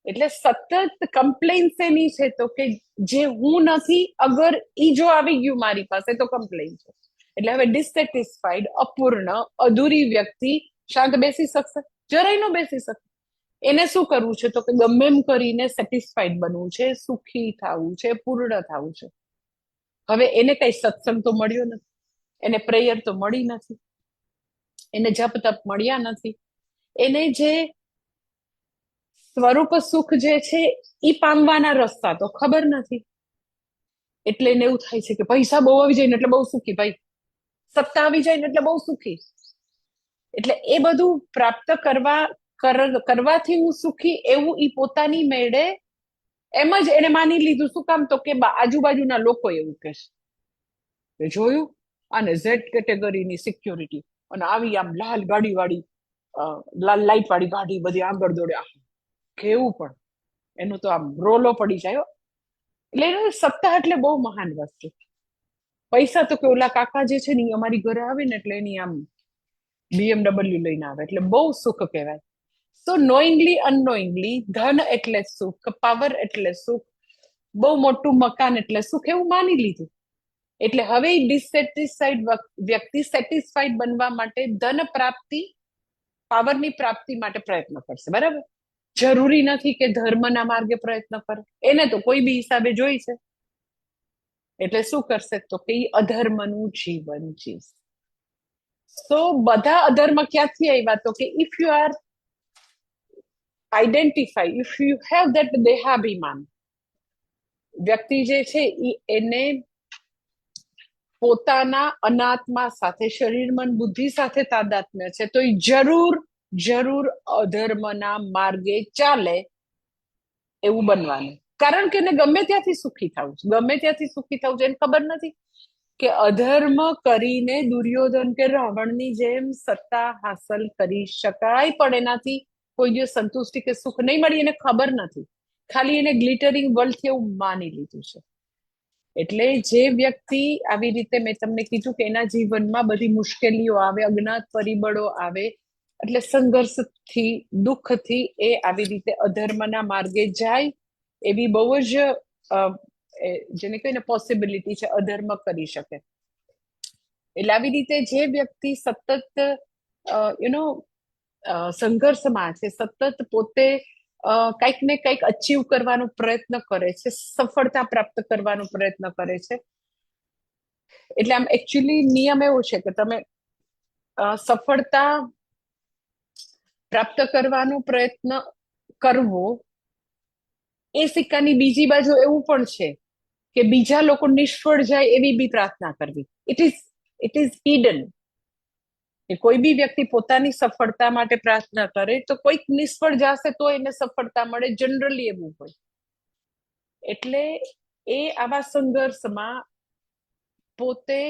A: એટલે સતત કમ્પ્લેન શેની છે? તો કે જે હું નથી, અગર ઈ જો આવી ગયું મારી પાસે તો કમ્પ્લેન છે. એટલે હવે ડિસસેટિસ્ફાઈડ, અપૂર્ણ, અધૂરી વ્યક્તિ શાંત બેસી શકશે? જરાય ન બેસી શકે. એને શું કરવું છે? તો કે ગમે એમ કરીને સેટિસ્ફાઈડ બનવું છે, સુખી થવું છે, પૂર્ણ થવું છે. હવે એને કઈ સત્સંગ તો મળ્યો નથી, એને પ્રેયર તો મળી નથી, એને જપ તપ મળ્યા નથી, એને જે સ્વરૂપ સુખ જે છે એ પામવાના રસ્તા તો ખબર નથી. એટલે એને એવું થાય છે કે પૈસા બહુ આવી જાય ને એટલે બહુ સુખી, ભાઈ સત્તા આવી જાય ને એટલે બહુ સુખી. એટલે એ બધું પ્રાપ્ત કરવાથી હું સુખી એવું ઈ પોતાની મેળે એમ જ એને માની લીધું. શું કામ? તો કે આજુબાજુના લોકો એવું કે જોયું આને ઝેડ કેટેગરીની સિક્યોરિટી અને આવી આમ લાલ ગાડી વાળી લાલ લાઈટ વાળી ગાડી બધી આગળ દોડે, કેવું પણ એનું તો આમ રોલો પડી જાય. એટલે એનું સત્તા એટલે બહુ મહાન વસ્તુ. પૈસા તો કે ઓલા કાકા જે છે ને અમારી ઘરે આવે ને એટલે એની આમ BMW લઈને આવે એટલે બહુ સુખ કહેવાય. સો નોઈંગલી અનનોઈંગલી ધન એટલે સુખ, પાવર એટલે સુખ, બહુ મોટું મકાન એટલે સુખ એવું માની લીધું. એટલે હવે ડિસેટિસ્ફાઈડ વ્યક્તિ સેટિસ્ફાઈડ બનવા માટે ધન પ્રાપ્તિ, પાવરની પ્રાપ્તિ માટે પ્રયત્ન કરશે. બરાબર? જરૂરી નથી કે ધર્મના માર્ગે પ્રયત્ન કરે, એને તો કોઈ બી હિસાબે જોઈ છે. એટલે શું કરશે? તો કે અધર્મનું જીવન જીવશે. તો બધા અધર્મ ક્યાંથી આવ્યા? તો કે if you are identify, if you have that દેહાભિમાન, વ્યક્તિ જે છે એને પોતાના અનાત્મા સાથે, શરીર મન બુદ્ધિ સાથે તાદાત્મ્ય છે, તો એ જરૂર અધર્મના માર્ગે ચાલે એવું બનવાનું. કારણ કે એને ગમે ત્યાંથી સુખી થવું છે, ગમે ત્યાંથી સુખી થવું છે. એને ખબર નથી કે અધર્મ કરીને દુર્યોધન કે રાવણની જેમ સત્તા હાંસલ કરી શકાય, પણ એનાથી કોઈ દિવસ સંતુષ્ટિ કે સુખ નહીં મળી. એને ખબર નથી, ખાલી એને ગ્લિટરિંગ વર્લ્ડ એવું માની લીધું છે. એટલે જે વ્યક્તિ આવી રીતે, મેં તમને કીધું કે એના જીવનમાં બધી મુશ્કેલીઓ આવે, અજ્ઞાત પરિબળો આવે, એટલે સંઘર્ષથી, દુઃખથી એ આવી રીતે અધર્મના માર્ગે જાય, એવી બહુ જ જેને કહીને પોસિબિલિટી છે અધર્મ કરી શકે. એટલે આવી રીતે જે વ્યક્તિ સતત સંઘર્ષમાં છે, સતત પોતે કંઈક ને કંઈક અચીવ કરવાનો પ્રયત્ન કરે છે, સફળતા પ્રાપ્ત કરવાનો પ્રયત્ન કરે છે. એટલે આમ એકચ્યુઅલી નિયમ એવો છે કે તમે સફળતા પ્રાપ્ત કરવાનો પ્રયત્ન કરવો, એ સિક્કાની બીજી બાજુ એવું પણ છે કે બીજા લોકો નિષ્ફળ જાય એવી બી પ્રાર્થના કરવી. It is hidden. કે કોઈ બી વ્યક્તિ પોતાની સફળતા માટે પ્રાર્થના કરે તો કોઈક નિષ્ફળ જશે તો એને સફળતા મળે, જનરલી એવું હોય. એટલે એ આવા સંઘર્ષમાં પોતે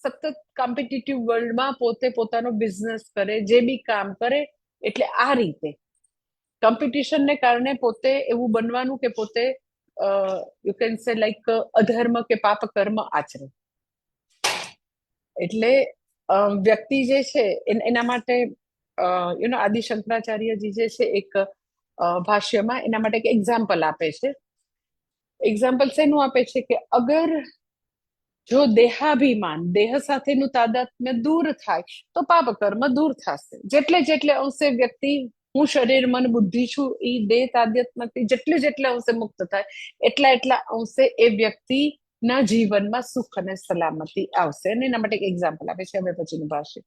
A: સતત કોમ્પિટિટિવ વર્લ્ડમાં પોતે પોતાનો બિઝનેસ કરે, જે બી કામ કરે, એટલે આ રીતે કોમ્પિટિશનને કારણે પોતે એવું બનવાનું કે પોતે યુ કેન સે લાઈક અધર્મ કે પાપ કર્મ આચરે. એટલે વ્યક્તિ જે છે એના માટે આદિ શંકરાચાર્યજી જે છે એક ભાષ્યમાં એના માટે એક એક્ઝામ્પલ આપે છે. એક્ઝામ્પલ શેનું આપે છે કે અગર જો દેહાભિમાન, દેહ સાથેનું તાદાત્મ્ય દૂર થાય તો પાપ કર્મ દૂર થશે. જેટલે અંશે વ્યક્તિ હું શરીર મન બુદ્ધિ છું એ દેહ તાદાત્મ્યથી જેટલે અંશે મુક્ત થાય, એટલા અંશે એ વ્યક્તિ ના જીવનમાં સુખ અને સલામતી આવશે. અને એના માટે એક એક્ઝામ્પલ આપે છે. હવે પછીનું ભાષ્ય.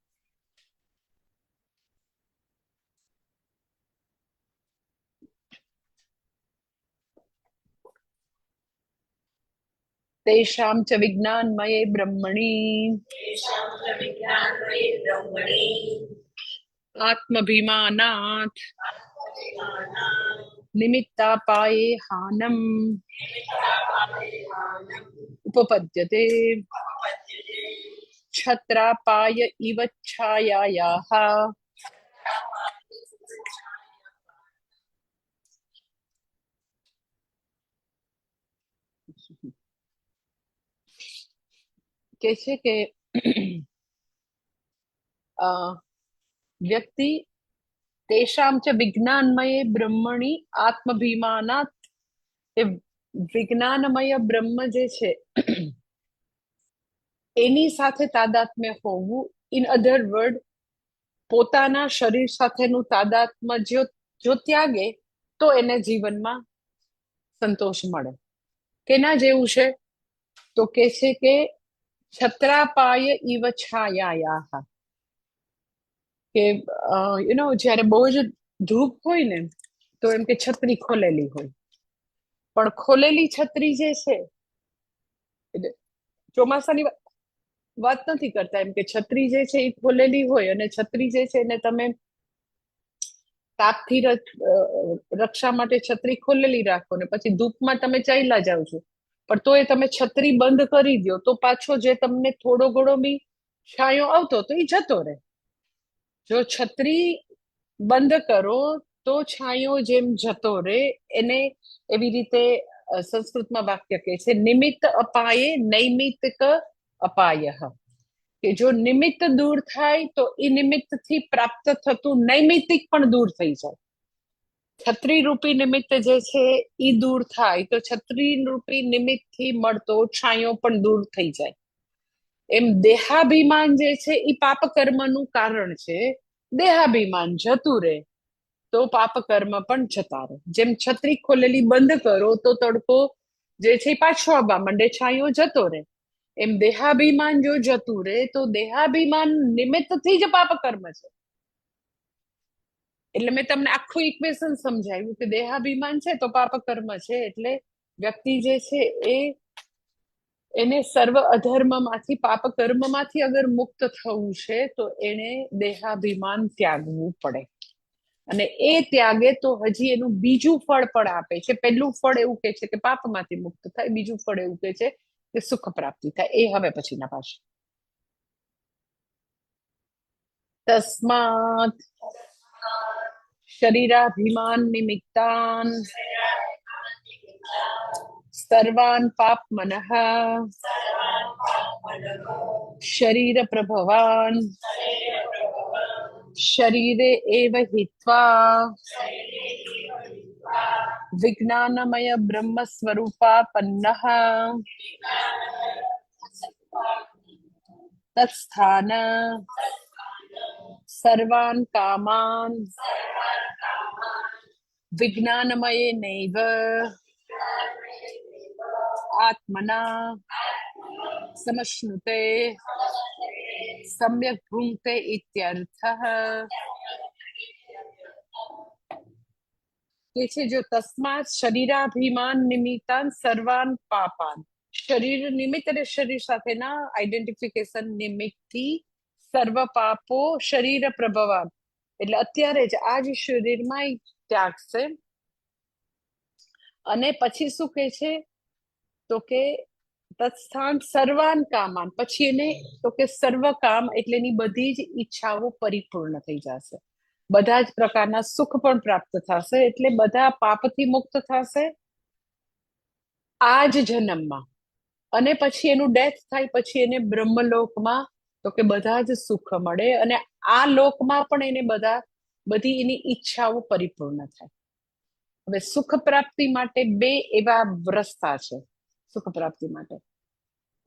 A: તેષાં ચ વિજ્ઞાનમયે બ્રહ્મણી આત્મભિમાનાત નિમિત્તાપાયે હાનમ ઉપપદ્યતે છત્રાપાય ઇવ છાયાયાઃ. કે છે કે વ્યક્તિ તેષાં ચ વિજ્ઞાનમયે બ્રહ્મણી આત્મભિમાનાત, એ વિજ્ઞાનમય બ્રહ્મ જે છે એની સાથે તાદાત્મ્ય હોવું. ઇન અધર વર્ડ, પોતાના શરીર સાથેનું તાદાત્મ્ય જો ત્યાગે તો એને જીવનમાં સંતોષ મળે. કેના જેવું છે? તો કે છે કે છત્રાપાય ઇવ છાયાયાઃ, કે જ્યારે બહુ જ ધૂપ હોય ને તો એમ કે છત્રી ખોલેલી હોય, પણ ખોલેલી છત્રી જે છે એટલે ચોમાસાની વાત નથી કરતા, એમ કે છત્રી જે છે એ ખોલેલી હોય અને છત્રી જે છે એને તમે તાપથી રક્ષા માટે છત્રી ખોલેલી રાખો ને પછી ધૂપમાં તમે ચાલ્યા જાઓ છો, પણ તો એ તમે છત્રી બંધ કરી દો તો પાછો જે તમને થોડો ઘણો બી છાંયો આવતો તો એ જતો રહે. જો છત્રી બંધ કરો તો છાંયો જેમ જતો રહે, એને એવી રીતે સંસ્કૃતમાં વાક્ય કહે છે નિમિત્ત અપાયે નૈમિત્તિક અપાય, કે જો નિમિત્ત દૂર થાય તો એ નિમિત્ત થી પ્રાપ્ત થતું નૈમિત્તિક પણ દૂર થઈ જાય. છત્રી રૂપી નિમિત્ત જે છે એ દૂર થાય તો છત્રી રૂપી નિમિત્ત થી મળતો છાંયો પણ દૂર થઈ જાય. એમ દેહાભિમાન જે છે એ પાપ કર્મનું કારણ છે. દેહાભિમાન જતું રહે તો પાપ કર્મ પણ જતા રહે. જેમ છત્રી ખોલેલી બંધ કરો તો તડકો જે છે પાછો આવવા માંડે, છાંયો જતો રહે. એમ દેહાભિમાન જો જતું રહે તો દેહાભિમાન નિમિત્તથી જ પાપ કર્મ છે. એટલે મેં તમને આખું ઇક્વેશન સમજાવ્યું કે દેહાભિમાન છે તો પાપ કર્મ છે. એટલે વ્યક્તિ જે છે એને સર્વ અધર્મમાંથી પાપ કર્મમાંથી અગર મુક્ત થવું છે તો એને દેહાભિમાન ત્યાગવું પડે. અને એ ત્યાગે તો હજી એનું બીજું ફળ પણ આપે છે. પહેલું ફળ એવું કે છે કે પાપમાંથી મુક્ત થાય, બીજું ફળ એવું કે છે કે સુખ પ્રાપ્તિ થાય. એ હવે પછીના પાછ તસ્માત શરીરાભિમાન નિમિત્તાન સર્વાન પાપ મનઃ શરીર પ્રભવાન શરીરે એવ હિત્વા વિજ્ઞાનમય બ્રહ્મ સ્વરૂપાપન્નઃ તત્સ્થાન સર્વાન કામાન વિજ્ઞાનમયે નૈવ આત્મના સમશ્નુતે સમ્યક ભુંક્તે ઇત્યર્થઃ. કે છે જો તસ્માત શરીરાભિમાન નિમિત્તાન સર્વાન પાપાન, શરીર નિમિત્ત અને શરીર સાથેના આઈડેન્ટિફિકેશન નિમિત્તથી સર્વ પાપો શરીર પ્રભવાન, એટલે અત્યારે જ આ જ શરીરમાં ત્યાગશે. અને પછી શું કે છે તો કે તત્સ્થાન સર્વાન કામાન, પછી એને તો કે સર્વ કામ એટલે એની બધી જ ઈચ્છાઓ પરિપૂર્ણ થઈ જશે, બધા જ પ્રકારના સુખ પણ પ્રાપ્ત થશે, એટલે બધા પાપથી મુક્ત થશે આ જ જન્મમાં. અને પછી એનું ડેથ થાય પછી એને બ્રહ્મલોકમાં તો કે બધા જ સુખ મળે, અને આ લોકમાં પણ એને બધી એની ઈચ્છાઓ પરિપૂર્ણ થાય. હવે સુખ પ્રાપ્તિ માટે બે એવા રસ્તા છે. સુખ પ્રાપ્તિ માટે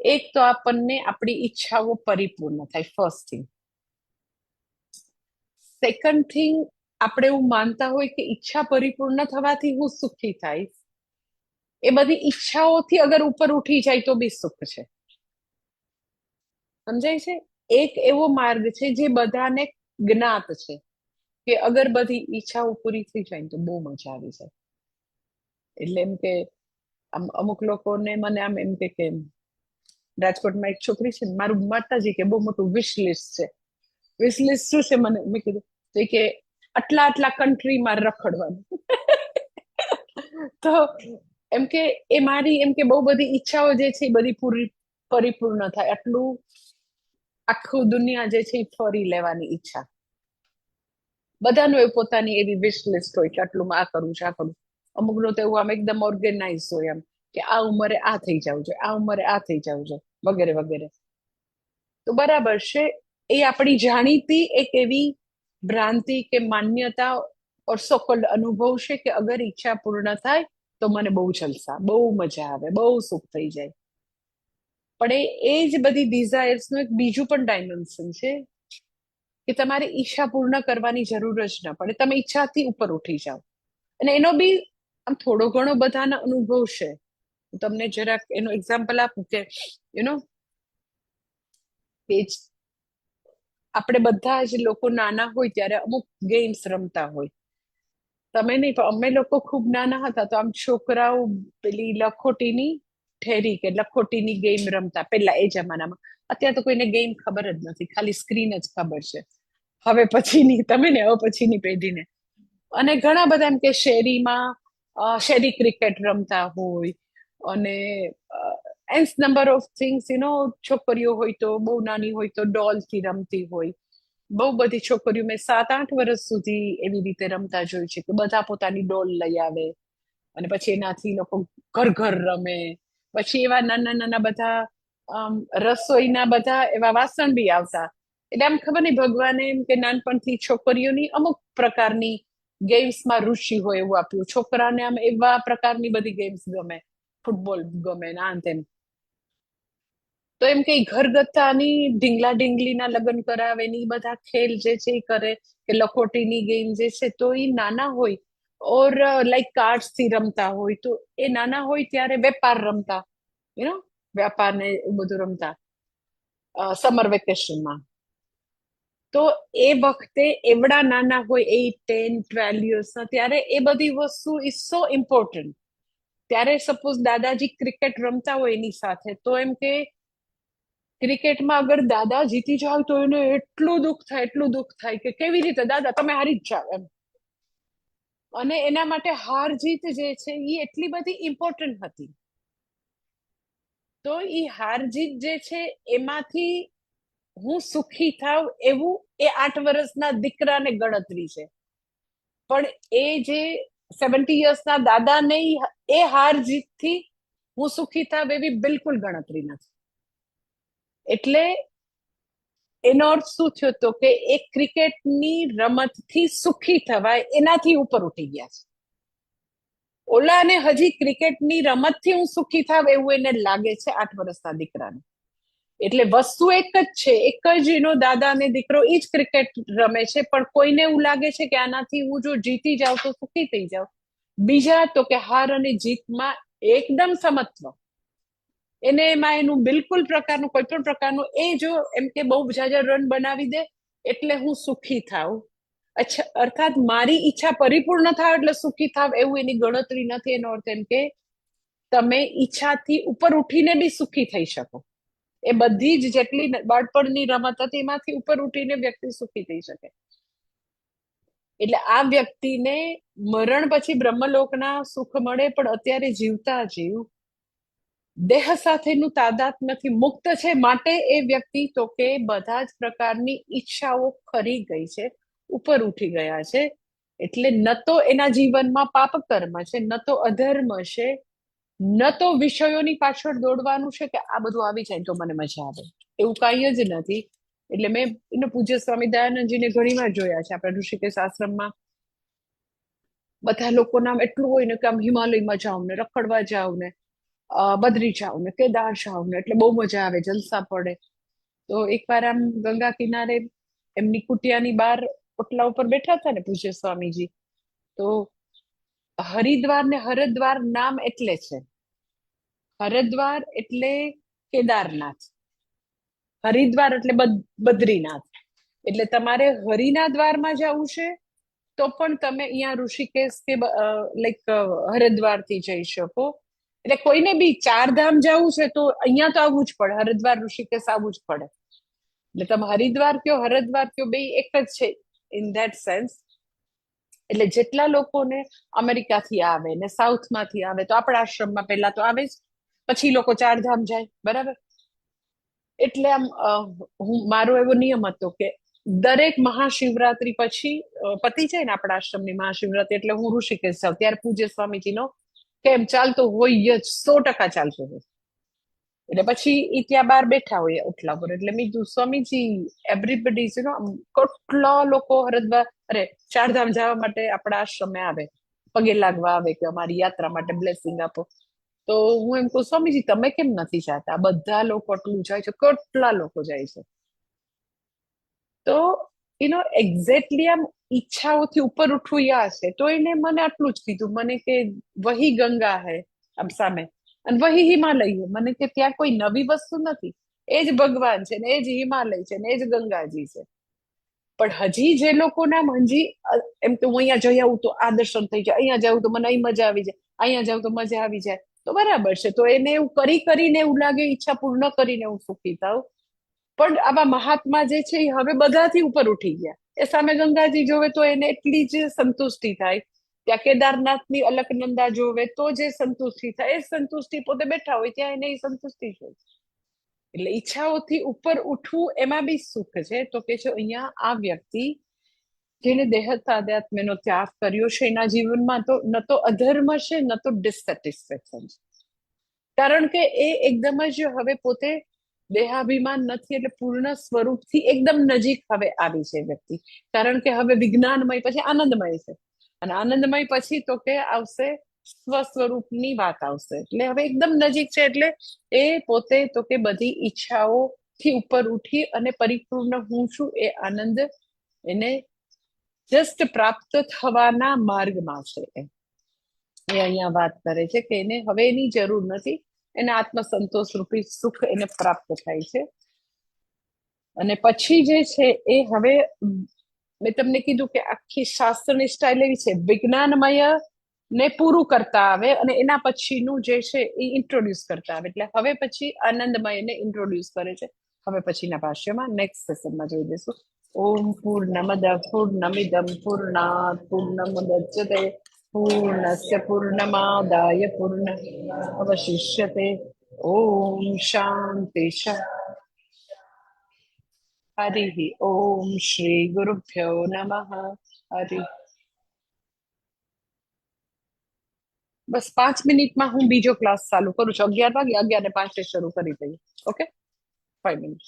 A: એક તો આપણને આપણી ઈચ્છાઓ પરિપૂર્ણ થાય, ફર્સ્ટ થિંગ. સેકન્ડ થિંગ, આપણે એવું માનતા હોય કે ઈચ્છા પરિપૂર્ણ થવાથી હું સુખી થાય, એ બધી ઈચ્છાઓથી અગર ઉપર ઉઠી જાય તો બી સુખ છે. સમજાય છે? એક એવો માર્ગ છે જે બધાને જ્ઞાત છે કે અગર બધી ઈચ્છાઓ પૂરી થઈ જાય તો બહુ મજા આવી જાય. એટલે એમ કે અમુક લોકોને મને આમ એમ કે રાજકોટમાં એક છોકરી છે ને, મારું માતાજી કે બહુ મોટું વિશ લિસ્ટ છે. વિશ લિસ્ટ શું છે મને મેં કીધું કે આટલા કન્ટ્રીમાં રખડવાનું. તો એમ કે એ મારી એમ કે બહુ બધી ઈચ્છાઓ જે છે એ બધી પરિપૂર્ણ થાય, આખું દુનિયા જે છે એ ફરી લેવાની ઈચ્છા. બધાનું એ પોતાની એવી વિશ લિસ્ટ હોય કે આટલું આ કરું છે, આ કરું. અમુક નું તો એવું આમ એકદમ ઓર્ગેનાઇઝ હોય, એમ કે આ ઉંમરે આ થઈ જવું છે, આ ઉંમરે આ થઈ જવું છે, વગેરે વગેરે. તો બરાબર છે, એ આપણી જાણીતી એક એવી ભ્રાંતિ કે માન્યતા ઓર સોકોલ્ડ અનુભવ છે કે અગર ઈચ્છા પૂર્ણ થાય તો મને બહુ જલસા, બહુ મજા આવે, બહુ સુખ થઈ જાય. પણ એ જ બધી ડિઝાયર્સ નું એક બીજું પણ ડાયમેન્શન છે કે તમારે ઈચ્છા પૂર્ણ કરવાની જરૂર જ ન પડે, તમે ઈચ્છાથી ઉપર ઉઠી જાઓ. અને એનો બી આમ થોડો ઘણો બધાના અનુભવ છે. હું તમને જરાક એનો એક્ઝામ્પલ આપું કે યુ નો આપણે બધા જ લોકો નાના હોય ત્યારે અમુક ગેમ્સ રમતા હોય. તમે નહીં, પણ અમે લોકો ખૂબ નાના હતા તો આમ છોકરાઓ પેલી લખોટીની ઠેરી કે લખોટીની ગેમ રમતા પેલા એ જમાનામાં. અત્યારે તો કોઈને ગેમ ખબર જ નથી, ખાલી સ્ક્રીન જ ખબર છે હવે પછીની, તમે ને હવે પછીની પેઢીને. અને ઘણા બધા એમ કે શેરીમાં શેરી ક્રિકેટ રમતા હોય, અને એન્સ નંબર ઓફ થિંગ્સ છોકરીઓ હોય તો બહુ નાની હોય તો ડોલ થી રમતી હોય. બહુ બધી છોકરીઓ મેં 7-8 વર્ષ સુધી એવી રીતે રમતા જોઈ છે કે બધા પોતાની ડોલ લઈ આવે અને પછી એનાથી લોકો ઘર ઘર રમે. પછી એવા નાના નાના બધા રસોઈના બધા એવા વાસણ બી આવતા. એટલે આમ ખબર નહીં ભગવાને એમ કે નાનપણથી છોકરીઓની અમુક પ્રકારની ગેમ્સમાં રુચિ હોય એવું આપ્યું. છોકરાને આમ એવા પ્રકારની બધી ગેમ્સ ગમે, ફૂટબોલ ગમે ને આ તેમ. તો એમ કે ઘરગથ્થાની ઢીંગલા ઢીંગલીના લગ્ન કરાવે ને ઈ બધા ખેલ જે છે એ કરે, કે લખોટીની ગેમ જે છે તો એ નાના હોય ઓર લાઈક કાર્ડ્સ થી રમતા હોય તો એ નાના હોય ત્યારે વેપાર રમતા, વ્યાપાર ને એવું બધું રમતા સમર વેકેશનમાં. તો એ વખતે એવડા નાના હોય 8, 10, 12 years ત્યારે એ બધી વસ્તુ ઇઝ સો ઇમ્પોર્ટન્ટ. ત્યારે સપોઝ દાદાજી ક્રિકેટ રમતા હોય એની સાથે તો એમ કે ક્રિકેટમાં અગર દાદા જીતી જાવ તો એને એટલું દુઃખ થાય, એટલું દુઃખ થાય કે કેવી રીતે દાદા તમે હારી જ જાવ એમ. અને એના માટે હાર જીત જે છે એ એટલી બધી ઇમ્પોર્ટન્ટ હતી. તો એ હાર જીત જે છે એમાંથી હું સુખી થાવ એવું એ 8 વર્ષના દીકરાને ગણતરી છે. પણ એ જે 70 yearsના દાદાને એ હાર જીતથી હું સુખી થાવ એવી બિલકુલ ગણતરી નથી. એટલે એનો અર્થ શું થયો તો કે એ ક્રિકેટની રમતથી સુખી થવાય એનાથી ઉપર ઉઠી ગયા છે. ઓલાને હજી ક્રિકેટની રમતથી હું સુખી થાવ એવું એને લાગે છે 8 વર્ષના દીકરાને. એટલે વસ્તુ એક જ છે, એક જ એનો દાદા ને દીકરો એ જ ક્રિકેટ રમે છે, પણ કોઈને એવું લાગે છે કે આનાથી હું જો જીતી જાઉં તો સુખી થઈ જાઉં. બીજા તો કે હાર અને જીતમાં એકદમ સમત્વ. એને એમાં એનું બિલકુલ પ્રકારનું કોઈ પણ પ્રકારનું એ જો એમ કે બહુ જાજા રન બનાવી દે એટલે હું સુખી થાવ. અચ્છા, અર્થાત મારી ઈચ્છા પરિપૂર્ણ થાવ એટલે સુખી થાવ એવું એની ગણતરી નથી. એનો અર્થ એમ કે તમે ઈચ્છાથી ઉપર ઉઠીને બી સુખી થઈ શકો. એ બધી જ જેટલી બાળપણની રમત હતી એમાંથી ઉપર ઉઠીને વ્યક્તિ સુખી થઈ શકે. એટલે આ વ્યક્તિને મરણ પછી બ્રહ્મલોકના સુખ મળે, પણ અત્યારે જીવતા જીવ દેહ સાથેનું તાદાત નથી, મુક્ત છે. માટે એ વ્યક્તિ તો કે બધા જ પ્રકારની ઈચ્છાઓ ખરી ગઈ છે, ઉપર ઉઠી ગયા છે. એટલે ન તો એના જીવનમાં પાપ કર્મ છે, ન તો અધર્મ છે, ન તો વિષયોની પાછળ દોડવાનું છે કે આ બધું આવી જાય તો મને મજા આવે, એવું કઈ જ નથી. એટલે મેં પૂજ્ય સ્વામી દયાનંદજીને ઘણી વાર જોયા છે આપણે ઋષિકેશ આશ્રમમાં. બધા લોકો નામ એટલું હોય ને કે આમ હિમાલયમાં જાવ ને, રખડવા જાવ ને, બદ્રી જાવ ને, કેદાર જાવ ને, એટલે બહુ મજા આવે, જલસા પડે. તો એકવાર આમ ગંગા કિનારે એમની કુટિયાની બહાર ઓટલા ઉપર બેઠા હતા ને પૂજ્ય સ્વામીજી, તો હરિદ્વાર ને હરદ્વાર નામ એટલે છે. હરદ્વાર એટલે કેદારનાથ, હરિદ્વાર એટલે બદ્રીનાથ. એટલે તમારે હરિના દ્વારમાં જવું છે તો પણ તમે અહીંયા ઋષિકેશ કે લાઈક હરિદ્વાર થી જઈ શકો. એટલે કોઈને બી 4 ધામ જવું છે તો અહીંયા તો આવવું જ પડે, હરિદ્વાર ઋષિકેશ આવવું જ પડે. એટલે તમે હરિદ્વાર કયો હરિદ્વાર કયો બે એક જ છે ઇન ધેટ સેન્સ. એટલે જેટલા લોકોને અમેરિકાથી આવે ને સાઉથમાંથી આવે તો આપણા આશ્રમમાં પહેલા તો આવે જ, પછી લોકો 4 ધામ જાય, બરાબર. એટલે આમ મારો એવો નિયમ હતો કે દરેક મહાશિવરાત્રી પછી પતી જાય ને આપણા આશ્રમની મહાશિવરાત્રી એટલે હું ઋષિકેશ જાઉં. ત્યારે પૂજ્ય સ્વામીજીનો કેમ ચાલતો હોય જ, 100% ચાલતો હોય. એટલે પછી ઈ ત્યાં બહાર બેઠા હોય ઓટલા પર. એટલે મેં કીધું સ્વામીજી એવરીબડી કેટલા લોકો હરિદ્વાર અરે 4 ધામ જવા માટે આપણા આશ્રમે આવે, પગે લાગવા આવે કે અમારી યાત્રા માટે બ્લેસિંગ આપો. તો હું એમ કહું સ્વામીજી તમે કેમ નથી જાતા, બધા લોકો આટલું જાય છે, કેટલા લોકો જાય છે. તો એક્ઝેક્ટલી આમ ઈચ્છાઓથી ઉપર ઉઠવું યા છે. તો એને મને આટલું જ કીધું, મને કે વહી ગંગા હૈ આમ સામે, અને વહી હિમાલય. મને કે ત્યાં કોઈ નવી વસ્તુ નથી, એ જ ભગવાન છે ને એ જ હિમાલય છે ને એ જ ગંગાજી છે. પણ હજી જે લોકોના હજી એમ કે હું અહીંયા જઈ આવું તો આ દર્શન થઈ જાય, અહીંયા જાઉં તો મને અહીં મજા આવી જાય, અહીંયા જાઉં તો મજા આવી જાય, તો બરાબર છે. તો એને એવું કરીને એવું લાગે ઈચ્છા પૂર્ણ કરીને હું સુખી થાઉં. પણ આવા મહાત્મા જે છે એ હવે બધાથી ઉપર ઉઠી ગયા. એ સામે ગંગાજી જોવે તો એને એટલી જ સંતુષ્ટિ થાય, ત્યાં કેદારનાથની અલકનંદા જોવે તો જે સંતુષ્ટિ થાય, એ સંતુષ્ટિ પોતે બેઠા હોય ત્યાં એને એ સંતુષ્ટિ છે. એટલે ઈચ્છાઓથી ઉપર ઉઠવું એમાં બી સુખ છે. તો કે છે અહીંયા આ વ્યક્તિ જેને દેહતાદ્યાત્મ્યનો ત્યાગ કર્યો છે એના જીવનમાં તો ન તો અધર્મ છે ન તો ડિસસેટિસ્ફેક્શન છે. કારણ કે એ એકદમ જ હવે પોતે દેહાભિમાન નથી, એટલે પૂર્ણ સ્વરૂપથી એકદમ નજીક હવે આવી છે વ્યક્તિ. કારણ કે હવે વિજ્ઞાનમય પછી આનંદમય છે, અને આનંદમય પછી તો કે આવશે સ્વસ્વરૂપની વાત આવશે. એટલે હવે એકદમ નજીક છે. એટલે એ પોતે તો કે બધી ઈચ્છાઓ થી ઉપર ઉઠી અને પરિપૂર્ણ હું છું એ આનંદ એને જસ્ટ પ્રાપ્ત થવાના માર્ગમાં છે. એ અહીંયા વાત કરે છે કે એને હવે એની જરૂર નથી, એને આત્મસંતોષ રૂપી સુખ એને પ્રાપ્ત થાય છે. અને પછી જે છે એ હવે મેં તમને કીધું કે આખી શાસ્ત્રની સ્ટાઇલ એવી છે, વિજ્ઞાનમય ને પૂરું કરતા આવે અને એના પછીનું જે છે એ ઇન્ટ્રોડ્યુસ કરતા આવે. એટલે હવે પછી આનંદમય ને ઇન્ટ્રોડ્યુસ કરે છે. હવે પછીના ભાષ્યમાં નેક્સ્ટ સેશનમાં જોઈ લેશું. ઓમ પૂર્ણમદ પૂર્ણમિદમ પૂર્ણાત પૂર્ણમુદચ્યતે પૂર્ણસ્ય પૂર્ણમાદાય પૂર્ણ અવશિષ્યતે. ઓમ શાંતિ હરિ ઓમ શ્રી ગુરુભ્યો નમઃ. હરિ બસ 5 મિનિટમાં હું બીજો ક્લાસ ચાલુ કરું છું. 11 વાગે 11:05 શરૂ કરી દઈએ. Okay, 5 minute.